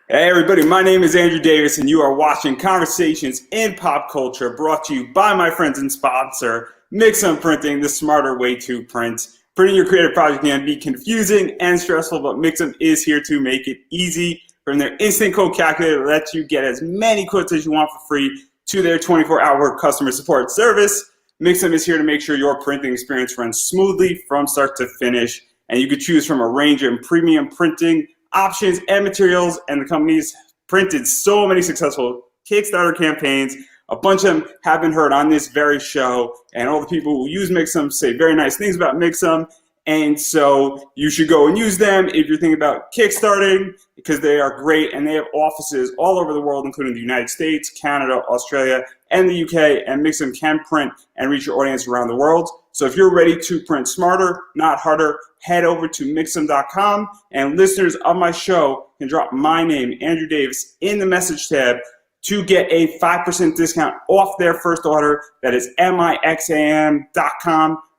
Hey everybody, my name is Andrew Davis and you are watching Conversations in Pop Culture, brought to you by my friends and sponsor, Mixum Printing, the smarter way to print. Printing your creative project can be confusing and stressful, but Mixum is here to make it easy. From their instant quote calculator, lets you get as many quotes as you want for free, to their 24-hour customer support service. Mixum is here to make sure your printing experience runs smoothly from start to finish, and you can choose from a range of premium printing options and materials, and the company's printed so many successful Kickstarter campaigns. A bunch of them have been heard on this very show, and all the people who use Mixum say very nice things about Mixum, and so you should go and use them if you're thinking about kickstarting, because they are great, and they have offices all over the world, including the United States, Canada, Australia, and the UK, and Mixum can print and reach your audience around the world. So if you're ready to print smarter, not harder, head over to Mixum.com, and listeners of my show can drop my name, Andrew Davis, in the message tab to get a 5% discount off their first order. That is Mixam.com.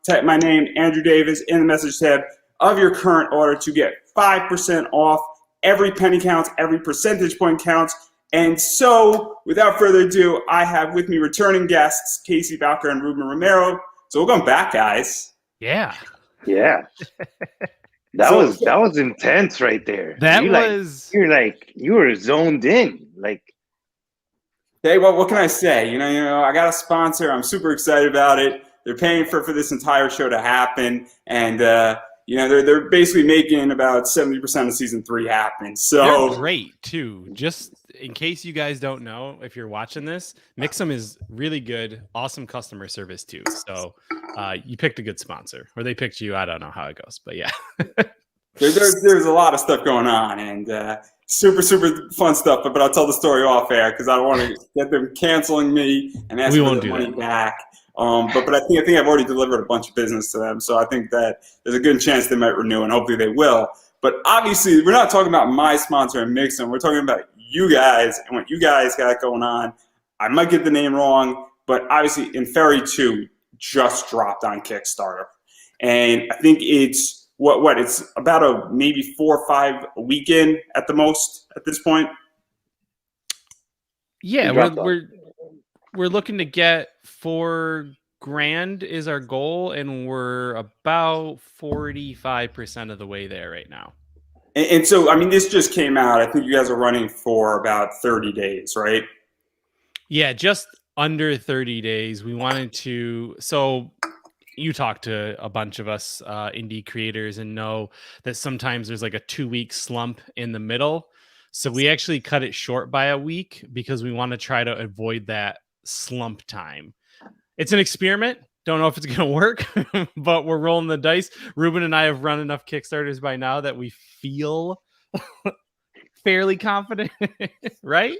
Type my name, Andrew Davis, in the message tab of your current order to get 5% off. Every penny counts, every percentage point counts. And so, without further ado, I have with me returning guests, Casey Bowker and Ruben Romero. So welcome back, guys. Yeah. That was intense right there. You were zoned in. Hey, well, what can I say? You know, I got a sponsor. I'm super excited about it. They're paying for this entire show to happen, and they're basically making about 70% of season 3 happen. So they're great too. Just in case you guys don't know, if you're watching this, Mixum is really good, awesome customer service too. So you picked a good sponsor, or they picked you. I don't know how it goes, but yeah. there's a lot of stuff going on, and super fun stuff. But I'll tell the story off air because I don't want to get them canceling me and asking for the money back. But I think I've already delivered a bunch of business to them, so I think that there's a good chance they might renew, and hopefully they will. But obviously, we're not talking about my sponsor and Mixum. We're talking about you guys and what you guys got going on. I might get the name wrong, but obviously, Inferi 2 just dropped on Kickstarter, and I think it's it's about a maybe 4 or 5 weekend at the most at this point. Yeah, we're looking to get $4,000 is our goal, and we're about 45% of the way there right now. And so, I mean, this just came out. I think you guys are running for about 30 days, right? Yeah, just under 30 days. We wanted to. So you talk to a bunch of us indie creators and know that sometimes there's like a 2-week slump in the middle. So we actually cut it short by a week because we want to try to avoid that slump time. It's an experiment. Don't know if it's going to work, but we're rolling the dice. Ruben and I have run enough Kickstarters by now that we feel fairly confident, right?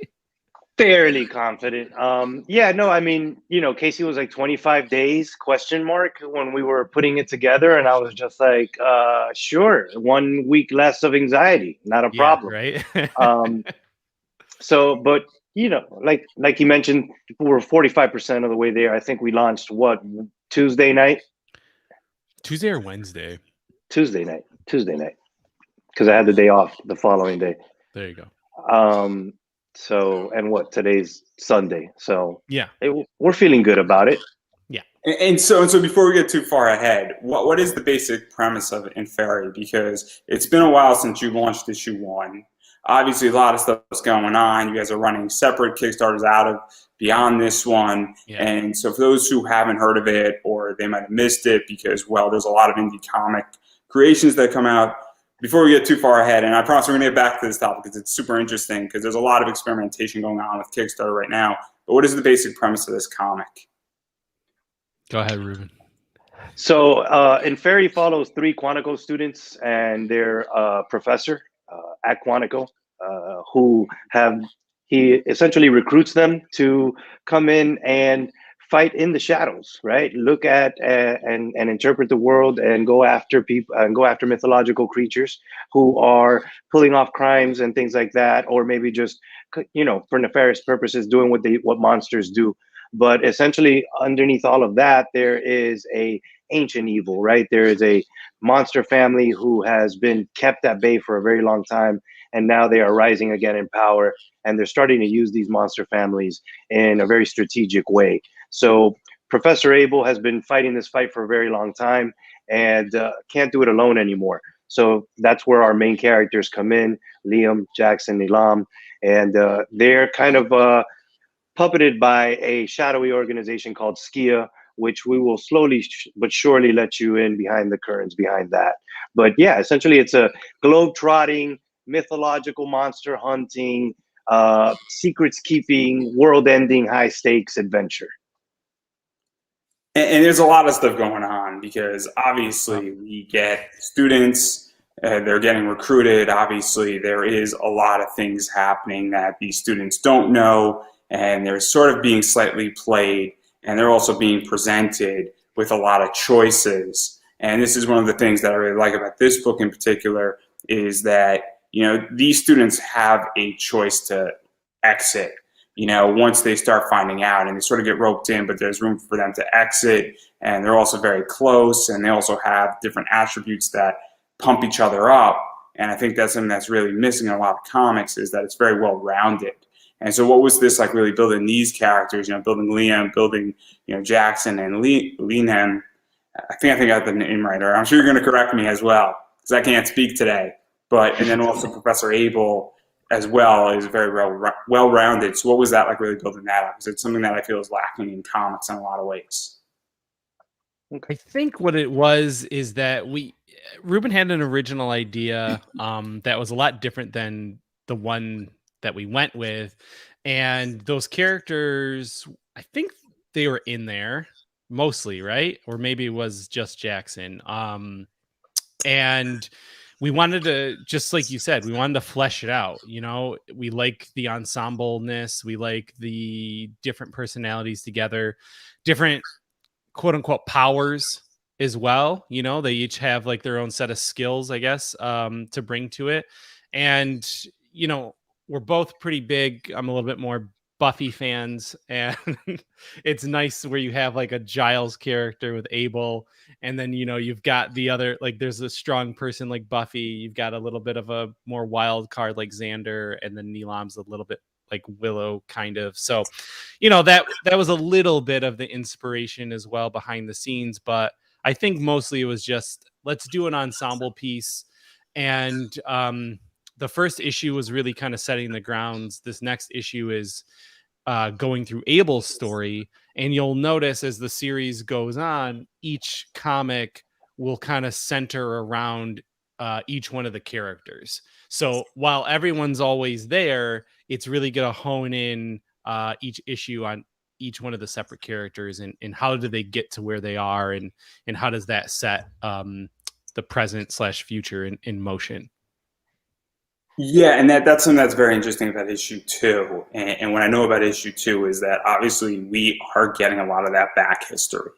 Fairly confident. I mean, Casey was like 25 days ? When we were putting it together, and I was just like, sure, 1 week less of anxiety, not a problem. Right. But like you mentioned, we're 45% of the way there. I think we launched Tuesday night? Tuesday or Wednesday? Tuesday night, because I had the day off the following day. There you go. So, and today's Sunday. So yeah, we're feeling good about it. Yeah. And so before we get too far ahead, what is the basic premise of Inferi? Because it's been a while since you launched issue 1. Obviously, a lot of stuff is going on. You guys are running separate Kickstarters out of beyond this one. Yeah. And so for those who haven't heard of it, or they might have missed it because, there's a lot of indie comic creations that come out. Before we get too far ahead, and I promise we're going to get back to this topic because it's super interesting because there's a lot of experimentation going on with Kickstarter right now. But what is the basic premise of this comic? Go ahead, Ruben. So Inferi follows 3 Quantico students and their professor at Quantico, he essentially recruits them to come in and fight in the shadows, right? Look at and interpret the world and go after people and go after mythological creatures who are pulling off crimes and things like that, or maybe just for nefarious purposes doing what monsters do. But essentially, underneath all of that, there is a ancient evil, right? There is a monster family who has been kept at bay for a very long time, and now they are rising again in power, and they're starting to use these monster families in a very strategic way. So Professor Abel has been fighting this fight for a very long time, and can't do it alone anymore. So that's where our main characters come in: Liam, Jackson, Nilam, and they're kind of puppeted by a shadowy organization called Skia, which we will slowly but surely let you in behind the curtains behind that. But yeah, essentially it's a globe-trotting, mythological monster hunting, secrets keeping, world-ending, high-stakes adventure. And there's a lot of stuff going on because obviously we get students, they're getting recruited. Obviously, there is a lot of things happening that these students don't know, and they're sort of being slightly played, and they're also being presented with a lot of choices. And this is one of the things that I really like about this book in particular is that, you know, these students have a choice to exit, you know, once they start finding out, and they sort of get roped in, but there's room for them to exit, and they're also very close, and they also have different attributes that pump each other up. And I think that's something that's really missing in a lot of comics, is that it's very well rounded. And so what was this like, really building these characters, you know, building Liam, building, you know, Jackson and Liam. I think I got the name right, or I'm sure you're going to correct me as well, because I can't speak today. But, and then also Professor Abel as well is very well-rounded. So what was that like, really building that up? Because it's something that I feel is lacking in comics in a lot of ways. I think what it was is that Ruben had an original idea that was a lot different than the one that we went with. And those characters, I think they were in there mostly, right? Or maybe it was just Jackson. And we wanted to, just like you said, we wanted to flesh it out. You know, we like the ensembleness, we like the different personalities together, different quote unquote powers as well. You know, they each have like their own set of skills, I guess, to bring to it. And, you know, we're both pretty big. I'm a little bit more Buffy fans, and it's nice where you have like a Giles character with Abel, and then, you know, you've got the other, like there's a strong person like Buffy, you've got a little bit of a more wild card like Xander, and then Neelam's a little bit like Willow kind of. So, you know, that was a little bit of the inspiration as well behind the scenes, but I think mostly it was just, let's do an ensemble piece. And the first issue was really kind of setting the grounds. This next issue is going through Abel's story, and you'll notice as the series goes on, each comic will kind of center around each one of the characters. So while everyone's always there, it's really going to hone in each issue on each one of the separate characters, and how do they get to where they are, and how does that set the present / future in motion. Yeah, and that's something that's very interesting about issue 2. And what I know about issue 2 is that obviously we are getting a lot of that back history.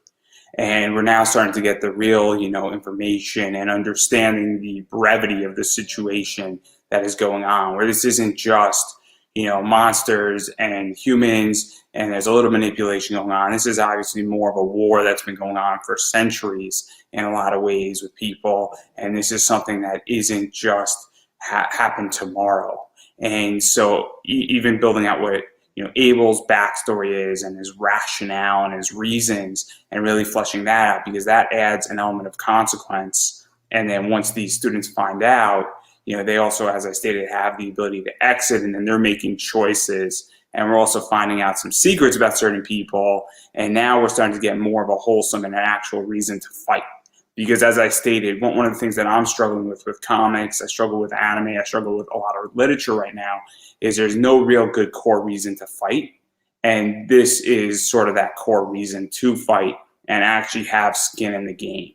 And we're now starting to get the real, you know, information and understanding the brevity of the situation that is going on, where this isn't just, you know, monsters and humans and there's a little manipulation going on. This is obviously more of a war that's been going on for centuries in a lot of ways with people. And this is something that isn't just happen tomorrow. And so even building out what, you know, Abel's backstory is and his rationale and his reasons, and really fleshing that out, because that adds an element of consequence. And then once these students find out, you know, they also, as I stated, have the ability to exit, and then they're making choices. And we're also finding out some secrets about certain people. And now we're starting to get more of a wholesome and an actual reason to fight. Because as I stated, one of the things that I'm struggling with comics, I struggle with anime, I struggle with a lot of literature right now, is there's no real good core reason to fight. And this is sort of that core reason to fight and actually have skin in the game.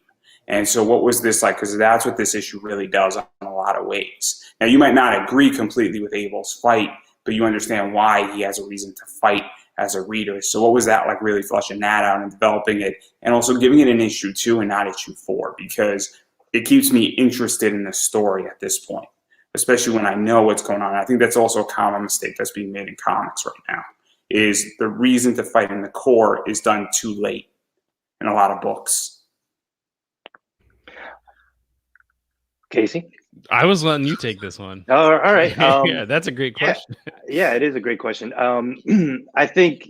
And so what was this like? Because that's what this issue really does in a lot of ways. Now, you might not agree completely with Abel's fight, but you understand why he has a reason to fight as a reader. So what was that like, really fleshing that out and developing it, and also giving it an issue 2 and not issue 4, because it keeps me interested in the story at this point, especially when I know what's going on. I think that's also a common mistake that's being made in comics right now, is the reason to fight in the core is done too late in a lot of books. Casey? I was letting you take this one. All right. Yeah, that's a great question. Yeah, it is a great question. I think,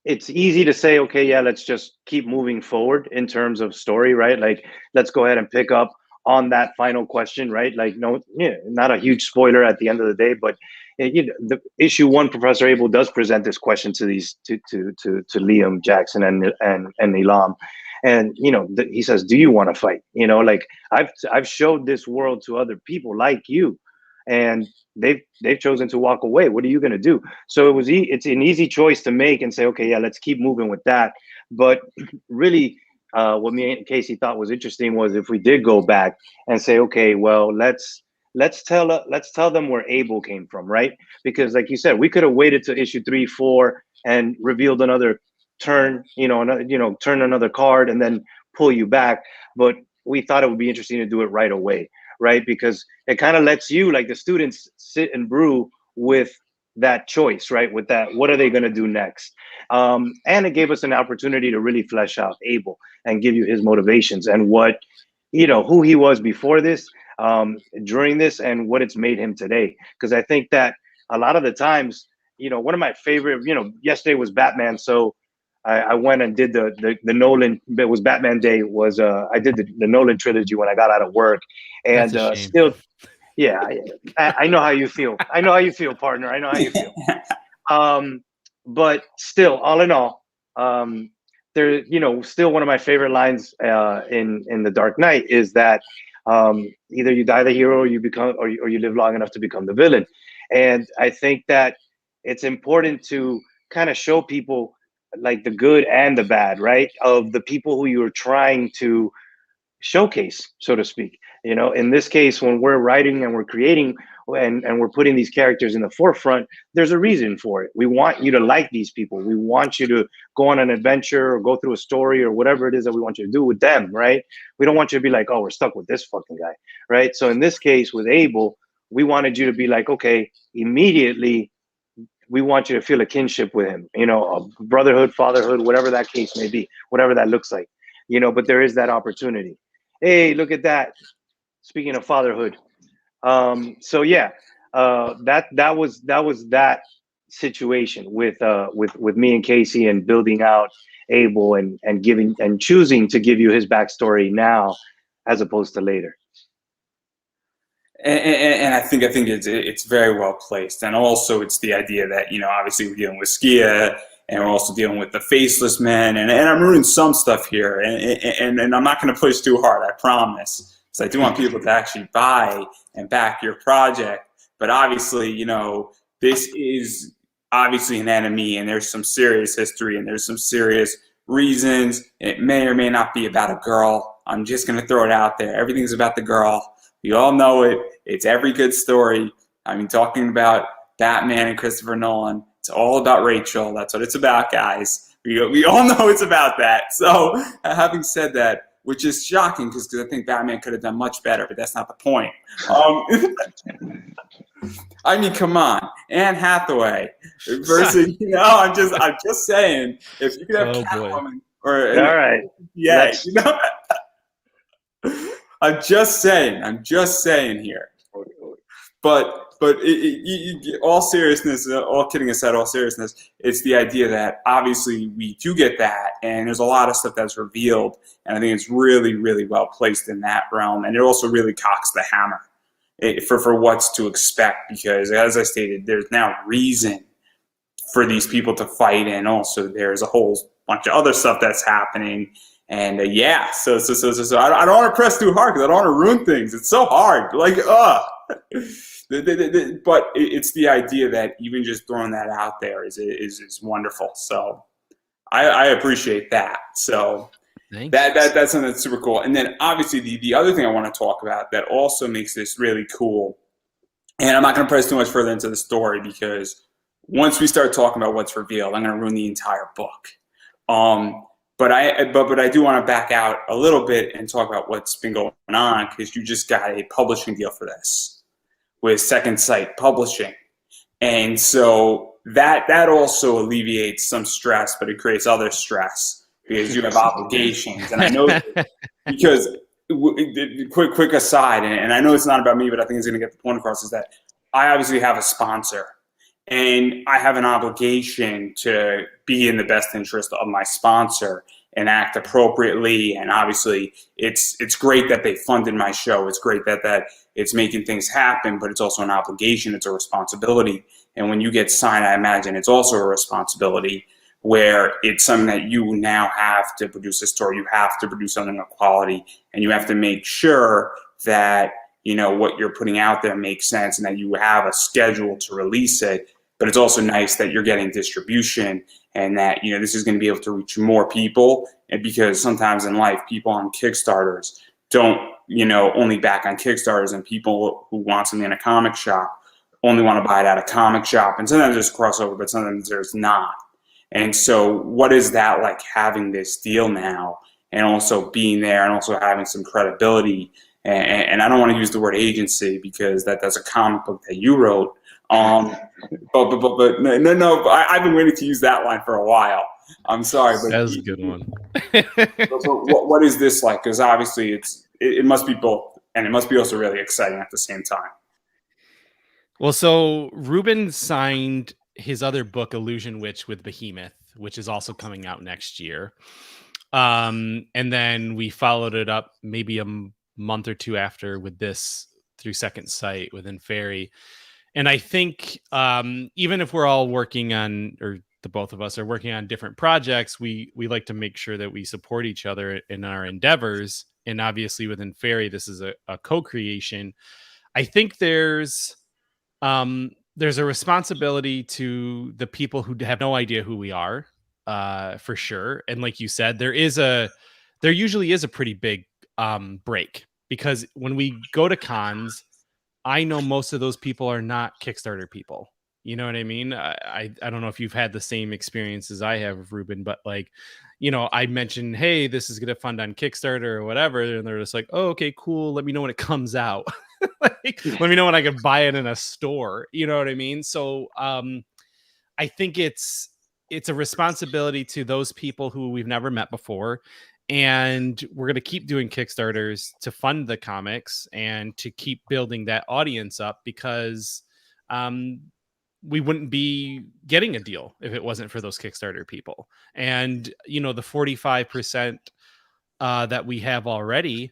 it's easy to say, okay, yeah, let's just keep moving forward in terms of story, right? Like, let's go ahead and pick up on that final question, right? Like, no, yeah, not a huge spoiler at the end of the day, but the issue one, Professor Abel does present this question to these to Liam, Jackson, and Elam, and he says, "Do you want to fight?" Like I've showed this world to other people like you, and they've chosen to walk away. What are you going to do? So it's an easy choice to make and say, okay, yeah, let's keep moving with that. But really, what me and Casey thought was interesting was if we did go back and say, okay, well, let's tell them where Abel came from, right? Because like you said, we could have waited to issue 3, 4 and revealed another turn, turn another card and then pull you back. But we thought it would be interesting to do it right away, right? Because it kind of lets you, like the students, sit and brew with that choice, right? With that, what are they going to do next? And it gave us an opportunity to really flesh out Abel and give you his motivations and what, who he was before this, during this, and what it's made him today. Because I think that a lot of the times, one of my favorite, yesterday was Batman, so I went and did the Nolan. It was Batman Day. I did the Nolan trilogy when I got out of work, and That's a shame. still, yeah, I know how you feel. I know how you feel, partner. I know how you feel. But still, all in all, there, still one of my favorite lines in The Dark Knight is that either you die the hero or you become, or you live long enough to become the villain. And I think that it's important to kind of show people like the good and the bad, right? Of the people who you're trying to showcase, so to speak. In this case, when we're writing and we're creating and we're putting these characters in the forefront, there's a reason for it. We want you to like these people. We want you to go on an adventure or go through a story or whatever it is that we want you to do with them, right? We don't want you to be like, oh, we're stuck with this fucking guy, right? So in this case with Abel, we wanted you to be like, okay, immediately we want you to feel a kinship with him, a brotherhood, fatherhood, whatever that case may be, whatever that looks like, but there is that opportunity. Hey, look at that. Speaking of fatherhood. So yeah, that was that situation with me and Casey and building out Abel and giving and choosing to give you his backstory now as opposed to later. And I think it's very well placed, and also it's the idea that obviously we're dealing with Skia, and we're also dealing with the faceless men, and I'm ruining some stuff here, and I'm not going to push too hard, I promise, because I do want people to actually buy and back your project. But obviously, this is obviously an enemy, and there's some serious history, and there's some serious reasons. It may or may not be about a girl. I'm just going to throw it out there. Everything's about the girl. We all know it. It's every good story. I mean, talking about Batman and Christopher Nolan, it's all about Rachel. That's what it's about, guys. We all know it's about that. So having said that, which is shocking because I think Batman could have done much better, but that's not the point. I mean, come on, Anne Hathaway versus I'm just saying, if you could have Catwoman or all right, yeah, I'm just saying here. But all seriousness, all kidding aside, all seriousness, it's the idea that obviously we do get that, and there's a lot of stuff that's revealed, and I think it's really, really well placed in that realm, and it also really cocks the hammer for what's to expect, because as I stated, there's now reason for these people to fight, and also there's a whole bunch of other stuff that's happening. And so I don't want to press too hard because I don't want to ruin things. It's so hard, but it's the idea that even just throwing that out there is wonderful. So I appreciate that. So that's something that's super cool. And then obviously the other thing I want to talk about that also makes this really cool, and I'm not going to press too much further into the story because once we start talking about what's revealed, I'm going to ruin the entire book. But I do want to back out a little bit and talk about what's been going on, because you just got a publishing deal for this with Second Sight Publishing. And so that also alleviates some stress, but it creates other stress because you have obligations. And I know because quick aside, and I know it's not about me, but I think it's going to get the point across, is that I obviously have a sponsor, and I have an obligation to be in the best interest of my sponsor and act appropriately. And obviously, it's great that they funded my show. It's great that it's making things happen, but it's also an obligation. It's a responsibility. And when you get signed, I imagine it's also a responsibility, where it's something that you now have to produce a story. You have to produce something of quality, and you have to make sure that what you're putting out there makes sense and that you have a schedule to release it. But it's also nice that you're getting distribution and that this is going to be able to reach more people. And because sometimes in life, people on Kickstarters don't only back on Kickstarters, and people who want something in a comic shop only want to buy it at a comic shop, and sometimes there's crossover, but sometimes there's not. And so what is that like, having this deal now and also being there and also having some credibility? And I don't want to use the word agency because that's a comic book that you wrote. But no, I've been waiting to use that line for a while. I'm sorry, but that was a good one. What is this like? Because obviously it must be both, and it must be also really exciting at the same time. Well, so Ruben signed his other book, Illusion Witch, with Behemoth, which is also coming out next year. And then we followed it up maybe a month or two after with this through Second Sight within Fairy. And I think even if we're all working on, or the both of us are working on different projects, we like to make sure that we support each other in our endeavors. And obviously within Fairy, this is a co-creation. I think there's a responsibility to the people who have no idea who we are, for sure. And like you said, there usually is a pretty big break, because when we go to cons, I know most of those people are not Kickstarter people. You know what I mean? I don't know if you've had the same experience as I have, Ruben, but like, I mentioned, hey, this is going to fund on Kickstarter or whatever. And they're just like, oh, okay, cool. Let me know when it comes out. Like, let me know when I can buy it in a store. You know what I mean? So I think it's a responsibility to those people who we've never met before. And we're going to keep doing Kickstarters to fund the comics and to keep building that audience up, because we wouldn't be getting a deal if it wasn't for those Kickstarter people. And, the 45% that we have already,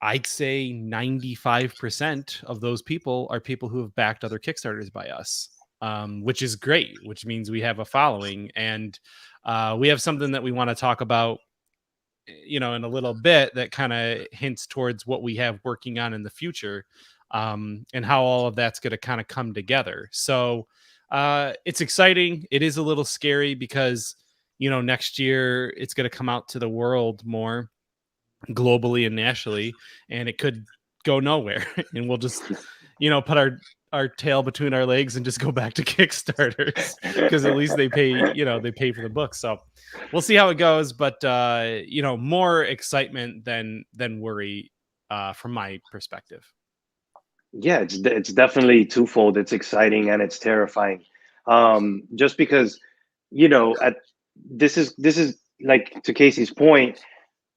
I'd say 95% of those people are people who have backed other Kickstarters by us, which is great, which means we have a following. And we have something that we want to talk about in a little bit that kind of hints towards what we have working on in the future, and how all of that's going to kind of come together. So it's exciting. It is a little scary because, next year it's going to come out to the world more globally and nationally, and it could go nowhere. And we'll just, put our tail between our legs and just go back to Kickstarters, because at least they pay for the book. So we'll see how it goes, but more excitement than worry from my perspective. Yeah, it's definitely twofold. It's exciting and it's terrifying. Just because, this is like, to Casey's point,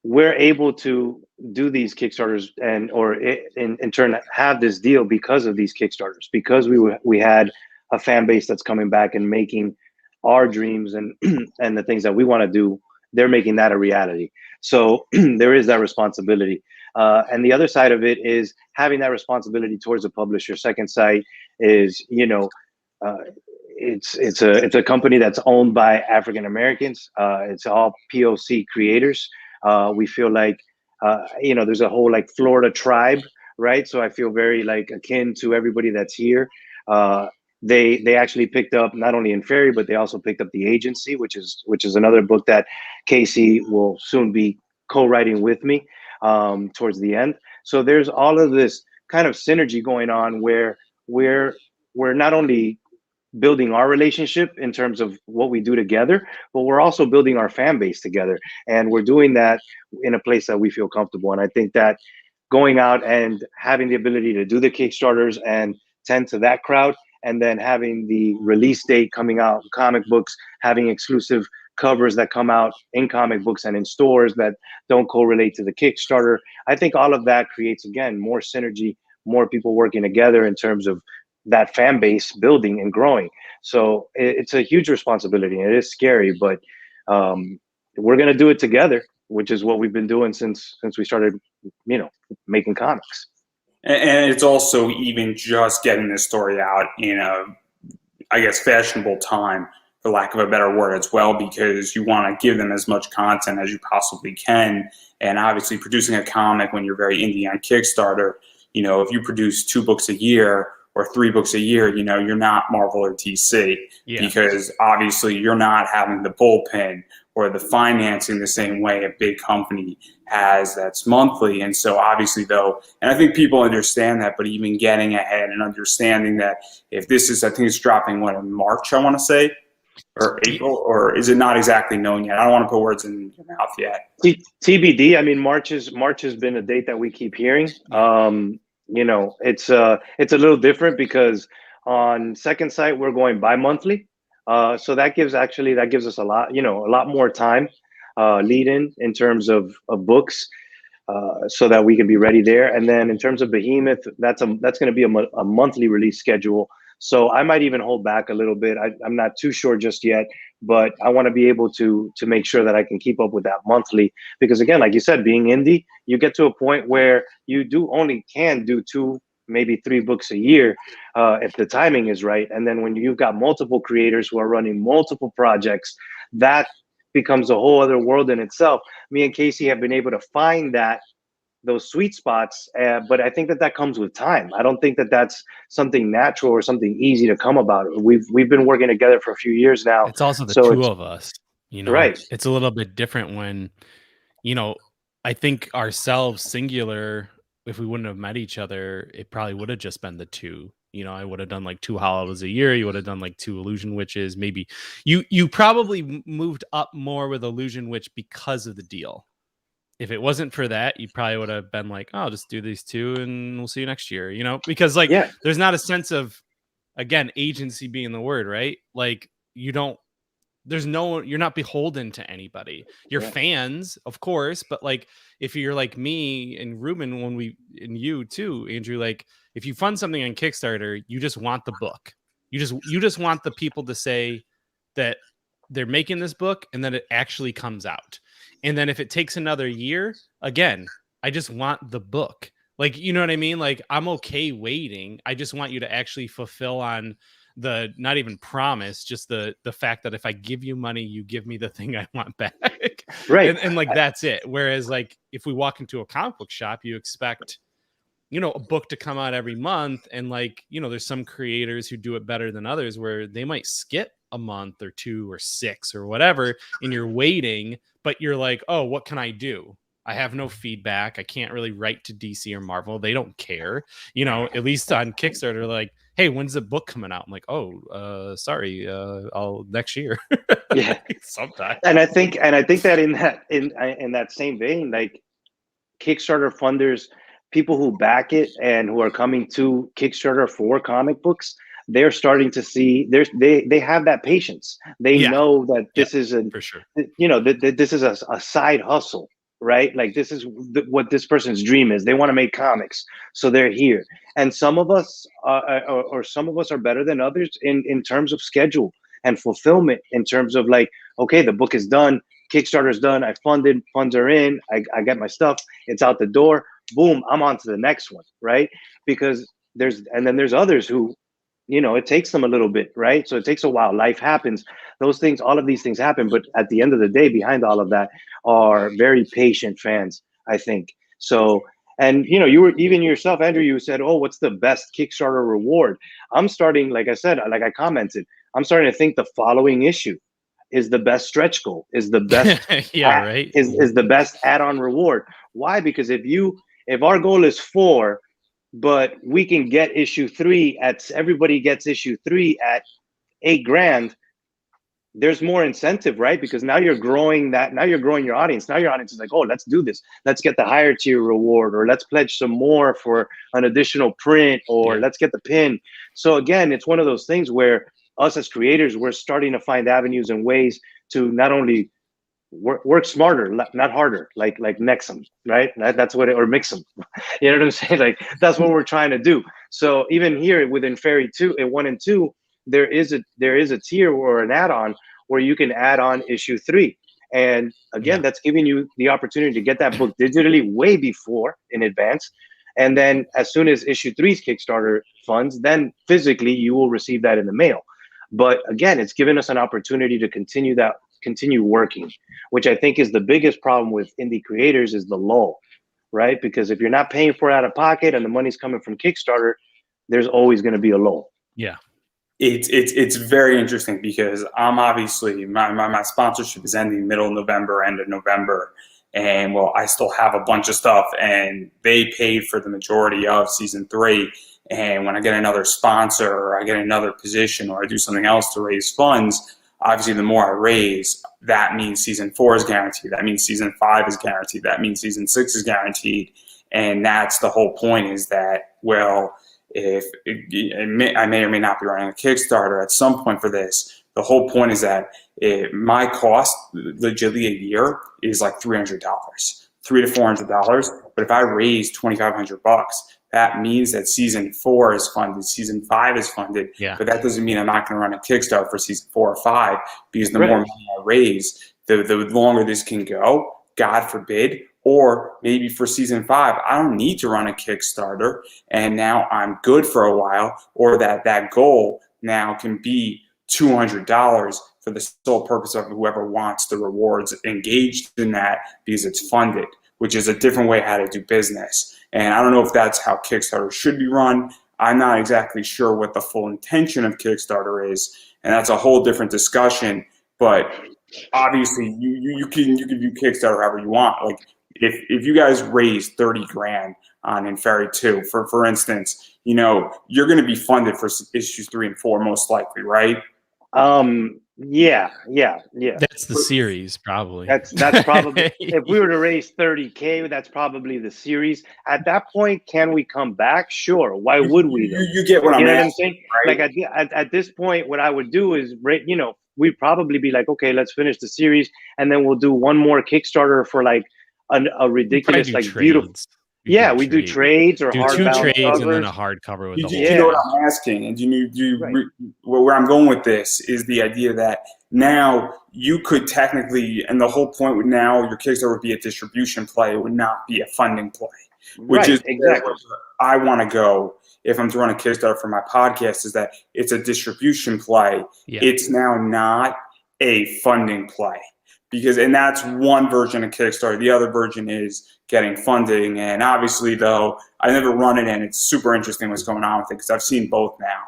we're able to do these Kickstarters or in turn have this deal because of these Kickstarters, because we had a fan base that's coming back and making our dreams and and the things that we want to do. They're making that a reality. So there is that responsibility. And the other side of it is having that responsibility towards the publisher. Second Sight is, it's a company that's owned by African Americans. It's all POC creators. We feel like, there's a whole like Florida tribe, right? So I feel very like akin to everybody that's here. They actually picked up not only in Fairy, but they also picked up The Agency, which is another book that Casey will soon be co-writing with me towards the end. So there's all of this kind of synergy going on where we're not only building our relationship in terms of what we do together, but we're also building our fan base together. And we're doing that in a place that we feel comfortable. And I think that going out and having the ability to do the Kickstarters and tend to that crowd, and then having the release date coming out, comic books, having exclusive covers that come out in comic books and in stores that don't correlate to the Kickstarter. I think all of that creates, again, more synergy, more people working together in terms of that fan base building and growing. So it's a huge responsibility, and it is scary, but we're going to do it together, which is what we've been doing since we started, making comics. And it's also even just getting this story out in a, I guess, fashionable time, for lack of a better word, as well, because you want to give them as much content as you possibly can. And obviously producing a comic when you're very indie on Kickstarter, if you produce 2 books a year or 3 books a year, you're not Marvel or DC, because obviously you're not having the bullpen or the financing the same way a big company has that's monthly. And so obviously, though, and I think people understand that, but even getting ahead and understanding that if this is, I think it's dropping in March, I want to say, or April, or is it not exactly known yet? I don't want to put words in your mouth yet. TBD. I mean, March has been a date that we keep hearing. It's a little different because on Second Sight we're going bi-monthly, so that gives us a lot more time lead in terms of books, so that we can be ready there. And then in terms of Behemoth, that's going to be a monthly release schedule. So I might even hold back a little bit. I'm not too sure just yet, but I want to be able to make sure that I can keep up with that monthly. Because again, like you said, being indie, you get to a point where you can do 2, maybe 3 books a year, if the timing is right. And then when you've got multiple creators who are running multiple projects, that becomes a whole other world in itself. Me and Casey have been able to find those sweet spots, but I think that comes with time. I don't think that that's something natural or something easy to come about. We've been working together for a few years now. It's also the two of us, right? It's a little bit different when, I think ourselves singular, if we wouldn't have met each other, it probably would have just been the 2. I would have done like 2 Hollows a year. You would have done like 2 Illusion Witches. Maybe you probably moved up more with Illusion Witch because of the deal. If it wasn't for that, you probably would have been like, oh, I'll just do these 2 and we'll see you next year, because there's not a sense of, again, agency being the word, right? Like you're not beholden to anybody. You're fans, of course, but like if you're like me and Ruben, and you too, Andrew, like if you fund something on Kickstarter, you just want the book. You just want the people to say that they're making this book and that it actually comes out. And then if it takes another year, again, I just want the book. Like, you know what I mean? Like, I'm okay waiting. I just want you to actually fulfill on the, not even promise, just the fact that if I give you money, you give me the thing I want back. Right. And like, that's it. Whereas like, if we walk into a comic book shop, you expect, a book to come out every month. And like, there's some creators who do it better than others where they might skip a month or 2 or 6 or whatever, and you're waiting, but you're like, oh, what can I do? I have no feedback. I can't really write to DC or Marvel. They don't care. At least on Kickstarter, like, hey, when's the book coming out? I'm like, oh, sorry, I'll next year. Yeah, sometime. And I think that in that same vein, like Kickstarter funders, people who back it and who are coming to Kickstarter for comic books, they're starting to see they have that patience. They know that this is for sure. This is a side hustle, right? Like this is what this person's dream is. They want to make comics, so they're here. And some of us or some of us are better than others in terms of schedule and fulfillment. In terms of like, okay, the book is done, Kickstarter's done, I funded, funds are in, I get my stuff, it's out the door, boom, I'm on to the next one, right? Because there's others who, it takes them a little bit, right? So it takes a while. Life happens. All of these things happen. But at the end of the day, behind all of that are very patient fans, I think. So, and you were, even yourself, Andrew, you said, oh, what's the best Kickstarter reward? I'm starting, like I said, like I commented, I'm starting to think the following issue is the best stretch goal, is the best right. Is the best add-on reward. Why? Because if our goal is 4, but we can get issue 3 everybody gets issue 3 at $8,000, there's more incentive, right? Because now you're growing your audience. Now your audience is like, oh, let's do this. Let's get the higher tier reward, or let's pledge some more for an additional print, or let's get the pin. So again, it's one of those things where us as creators, we're starting to find avenues and ways to not only work smarter, not harder, like mix them, right? That's what or mix them. You know what I'm saying? Like that's what we're trying to do. So even here within Fairy 2 and 1 and 2, there is a tier or an add-on where you can add on issue 3. And again, that's giving you the opportunity to get that book digitally way before in advance. And then as soon as issue 3's Kickstarter funds, then physically you will receive that in the mail. But again, it's given us an opportunity to continue working, which I think is the biggest problem with indie creators is the lull, right? Because if you're not paying for it out of pocket and the money's coming from Kickstarter, there's always going to be a lull. Yeah. It's very interesting because I'm obviously my sponsorship is ending middle of November, end of November. And well, I still have a bunch of stuff and they paid for the majority of season 3. And when I get another sponsor or I get another position or I do something else to raise funds, obviously the more I raise, that means season 4 is guaranteed. That means season 5 is guaranteed. That means season 6 is guaranteed. And that's the whole point is that, well, if I may or may not be running a Kickstarter at some point for this, the whole point is that my cost legitimately a year is like $300, $300 to $400. But if I raise $2,500, that means that season 4 is funded, season 5 is funded. Yeah. But that doesn't mean I'm not going to run a Kickstarter for season 4 or 5 because the more money I raise, the longer this can go. God forbid. Or maybe for season 5, I don't need to run a Kickstarter and now I'm good for a while, or that goal now can be $200 for the sole purpose of whoever wants the rewards engaged in that because it's funded, which is a different way how to do business. And I don't know if that's how Kickstarter should be run. I'm not exactly sure what the full intention of Kickstarter is, and that's a whole different discussion. But obviously, you can do Kickstarter however you want. Like if you guys raise 30 grand on Inferi 2, for instance, you know, you're going to be funded for issues 3 and 4 most likely, right? Yeah. That's the series, probably. That's probably if we were to raise 30K, that's probably the series. At that point, can we come back? Sure. Why would we? You get what I'm saying? Right? Like at this point, what I would do is, you know, we'd probably be like, okay, let's finish the series, and then we'll do one more Kickstarter for like a ridiculous, like trades. beautiful. We do trades or hard 2 trades covers. and then a hardcover with the whole. You know what I'm asking, and where I'm going with this is the idea that now you could technically, and the whole point would now your Kickstarter would be a distribution play, it would not be a funding play, which is exactly where I want to go. If I'm to run a Kickstarter for my podcast, is that it's a distribution play. Yeah. It's now not a funding play. And that's one version of Kickstarter. The other version is getting funding. And obviously, though, I never run it, and it's super interesting what's going on with it because I've seen both now.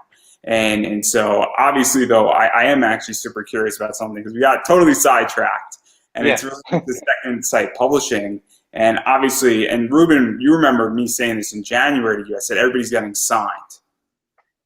And so, obviously, though, I am actually super curious about something because we got totally sidetracked. And it's really the second site publishing. And obviously, and Ruben, you remember me saying this in January to you. I said, everybody's getting signed.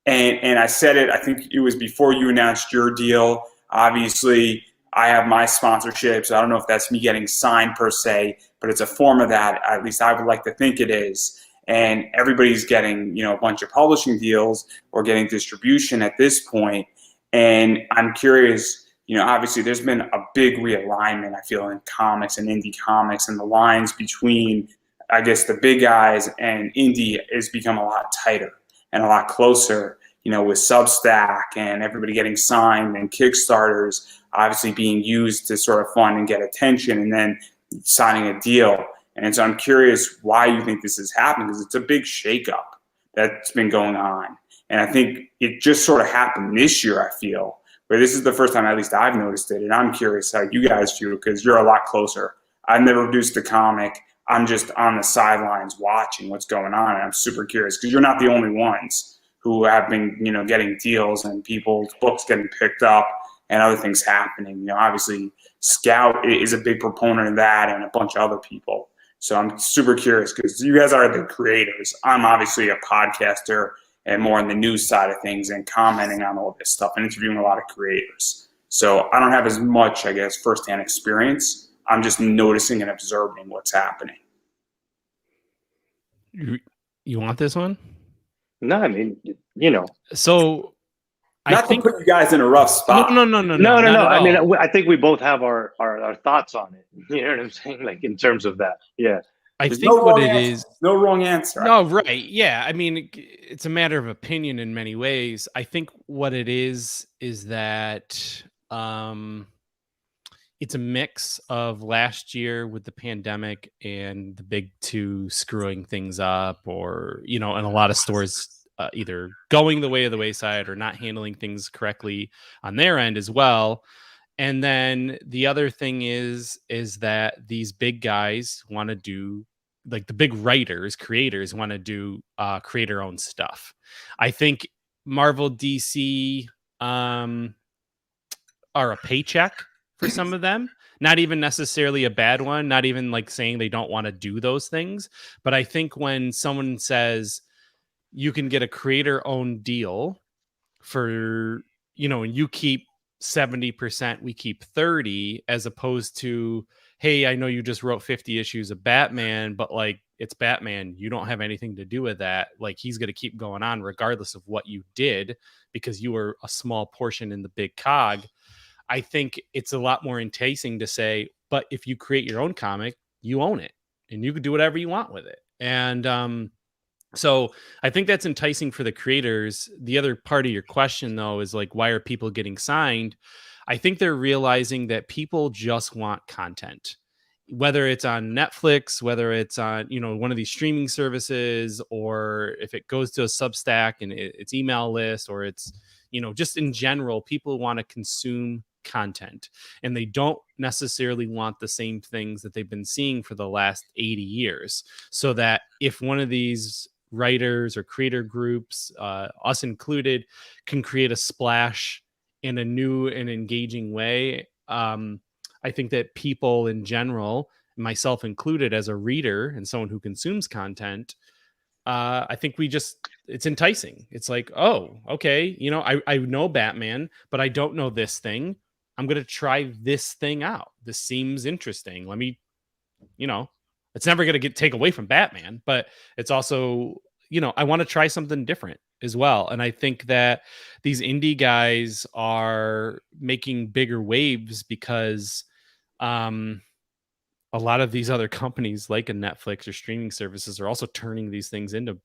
And I said it, I think it was before you announced your deal. Obviously, I have my sponsorship, so I don't know if that's me getting signed per se, but it's a form of that. At least I would like to think it is. And everybody's getting, you know, a bunch of publishing deals or getting distribution at this point. And I'm curious, you know, obviously there's been a big realignment, I feel, in comics and indie comics, and the lines between, I guess, the big guys and indie has become a lot tighter and a lot closer, you know, with Substack and everybody getting signed and Kickstarters obviously being used to sort of fund and get attention and then signing a deal. And so I'm curious why you think this is happening, because it's a big shakeup that's been going on. And I think it just sort of happened this year, I feel, where this is the first time at least I've noticed it. And I'm curious how you guys feel because you're a lot closer. I've never produced a comic. I'm just on the sidelines watching what's going on. And I'm super curious because you're not the only ones who have been, you know, getting deals and people's books getting picked up and other things happening. You know, obviously Scout is a big proponent of that and a bunch of other people. So I'm super curious because you guys are the creators. I'm obviously a podcaster and more on the news side of things and commenting on all this stuff and interviewing a lot of creators. So I don't have as much, I guess, firsthand experience. I'm just noticing and observing what's happening. You want this one? No, I mean, you know. So Not to put you guys in a rough spot. No, not at I mean, all. I think we both have our thoughts on it. You know what I'm saying? Like in terms of that. Yeah. I There's think no what wrong it answer. is. No wrong answer. No, right. Yeah. I mean, it's a matter of opinion in many ways. I think what it is that it's a mix of last year with the pandemic and the big two screwing things up, or, you know, and a lot of stores either going the way of the wayside or not handling things correctly on their end as well. And then the other thing is that these big guys want to do, like, the big writers, creators want to do creator owned stuff. I think Marvel, DC are a paycheck for some of them. Not even necessarily a bad one, not even like saying they don't want to do those things. But I think when someone says you can get a creator owned deal for, you know, and you keep 70%, we keep 30, as opposed to, hey, I know you just wrote 50 issues of Batman, but like, it's Batman, you don't have anything to do with that. Like, he's going to keep going on regardless of what you did, because you were a small portion in the big cog. I think it's a lot more enticing to say, but if you create your own comic, you own it and you can do whatever you want with it. And so I think that's enticing for the creators. The other part of your question, though, is like, why are people getting signed? I think they're realizing that people just want content, whether it's on Netflix, whether it's on, you know, one of these streaming services, or if it goes to a Substack and it's email list, or it's, you know, just in general, people want to consume content, and they don't necessarily want the same things that they've been seeing for the last 80 years. So that if one of these writers or creator groups, us included, can create a splash in a new and engaging way, I think that people in general, myself included as a reader and someone who consumes content, I think it's enticing. It's like, oh, okay, you know, I know Batman, but I don't know this thing. I'm going to try this thing out. This seems interesting. Let me, you know, it's never going to take away from Batman, but it's also, you know, I want to try something different as well. And I think that these indie guys are making bigger waves because a lot of these other companies like a Netflix or streaming services are also turning these things into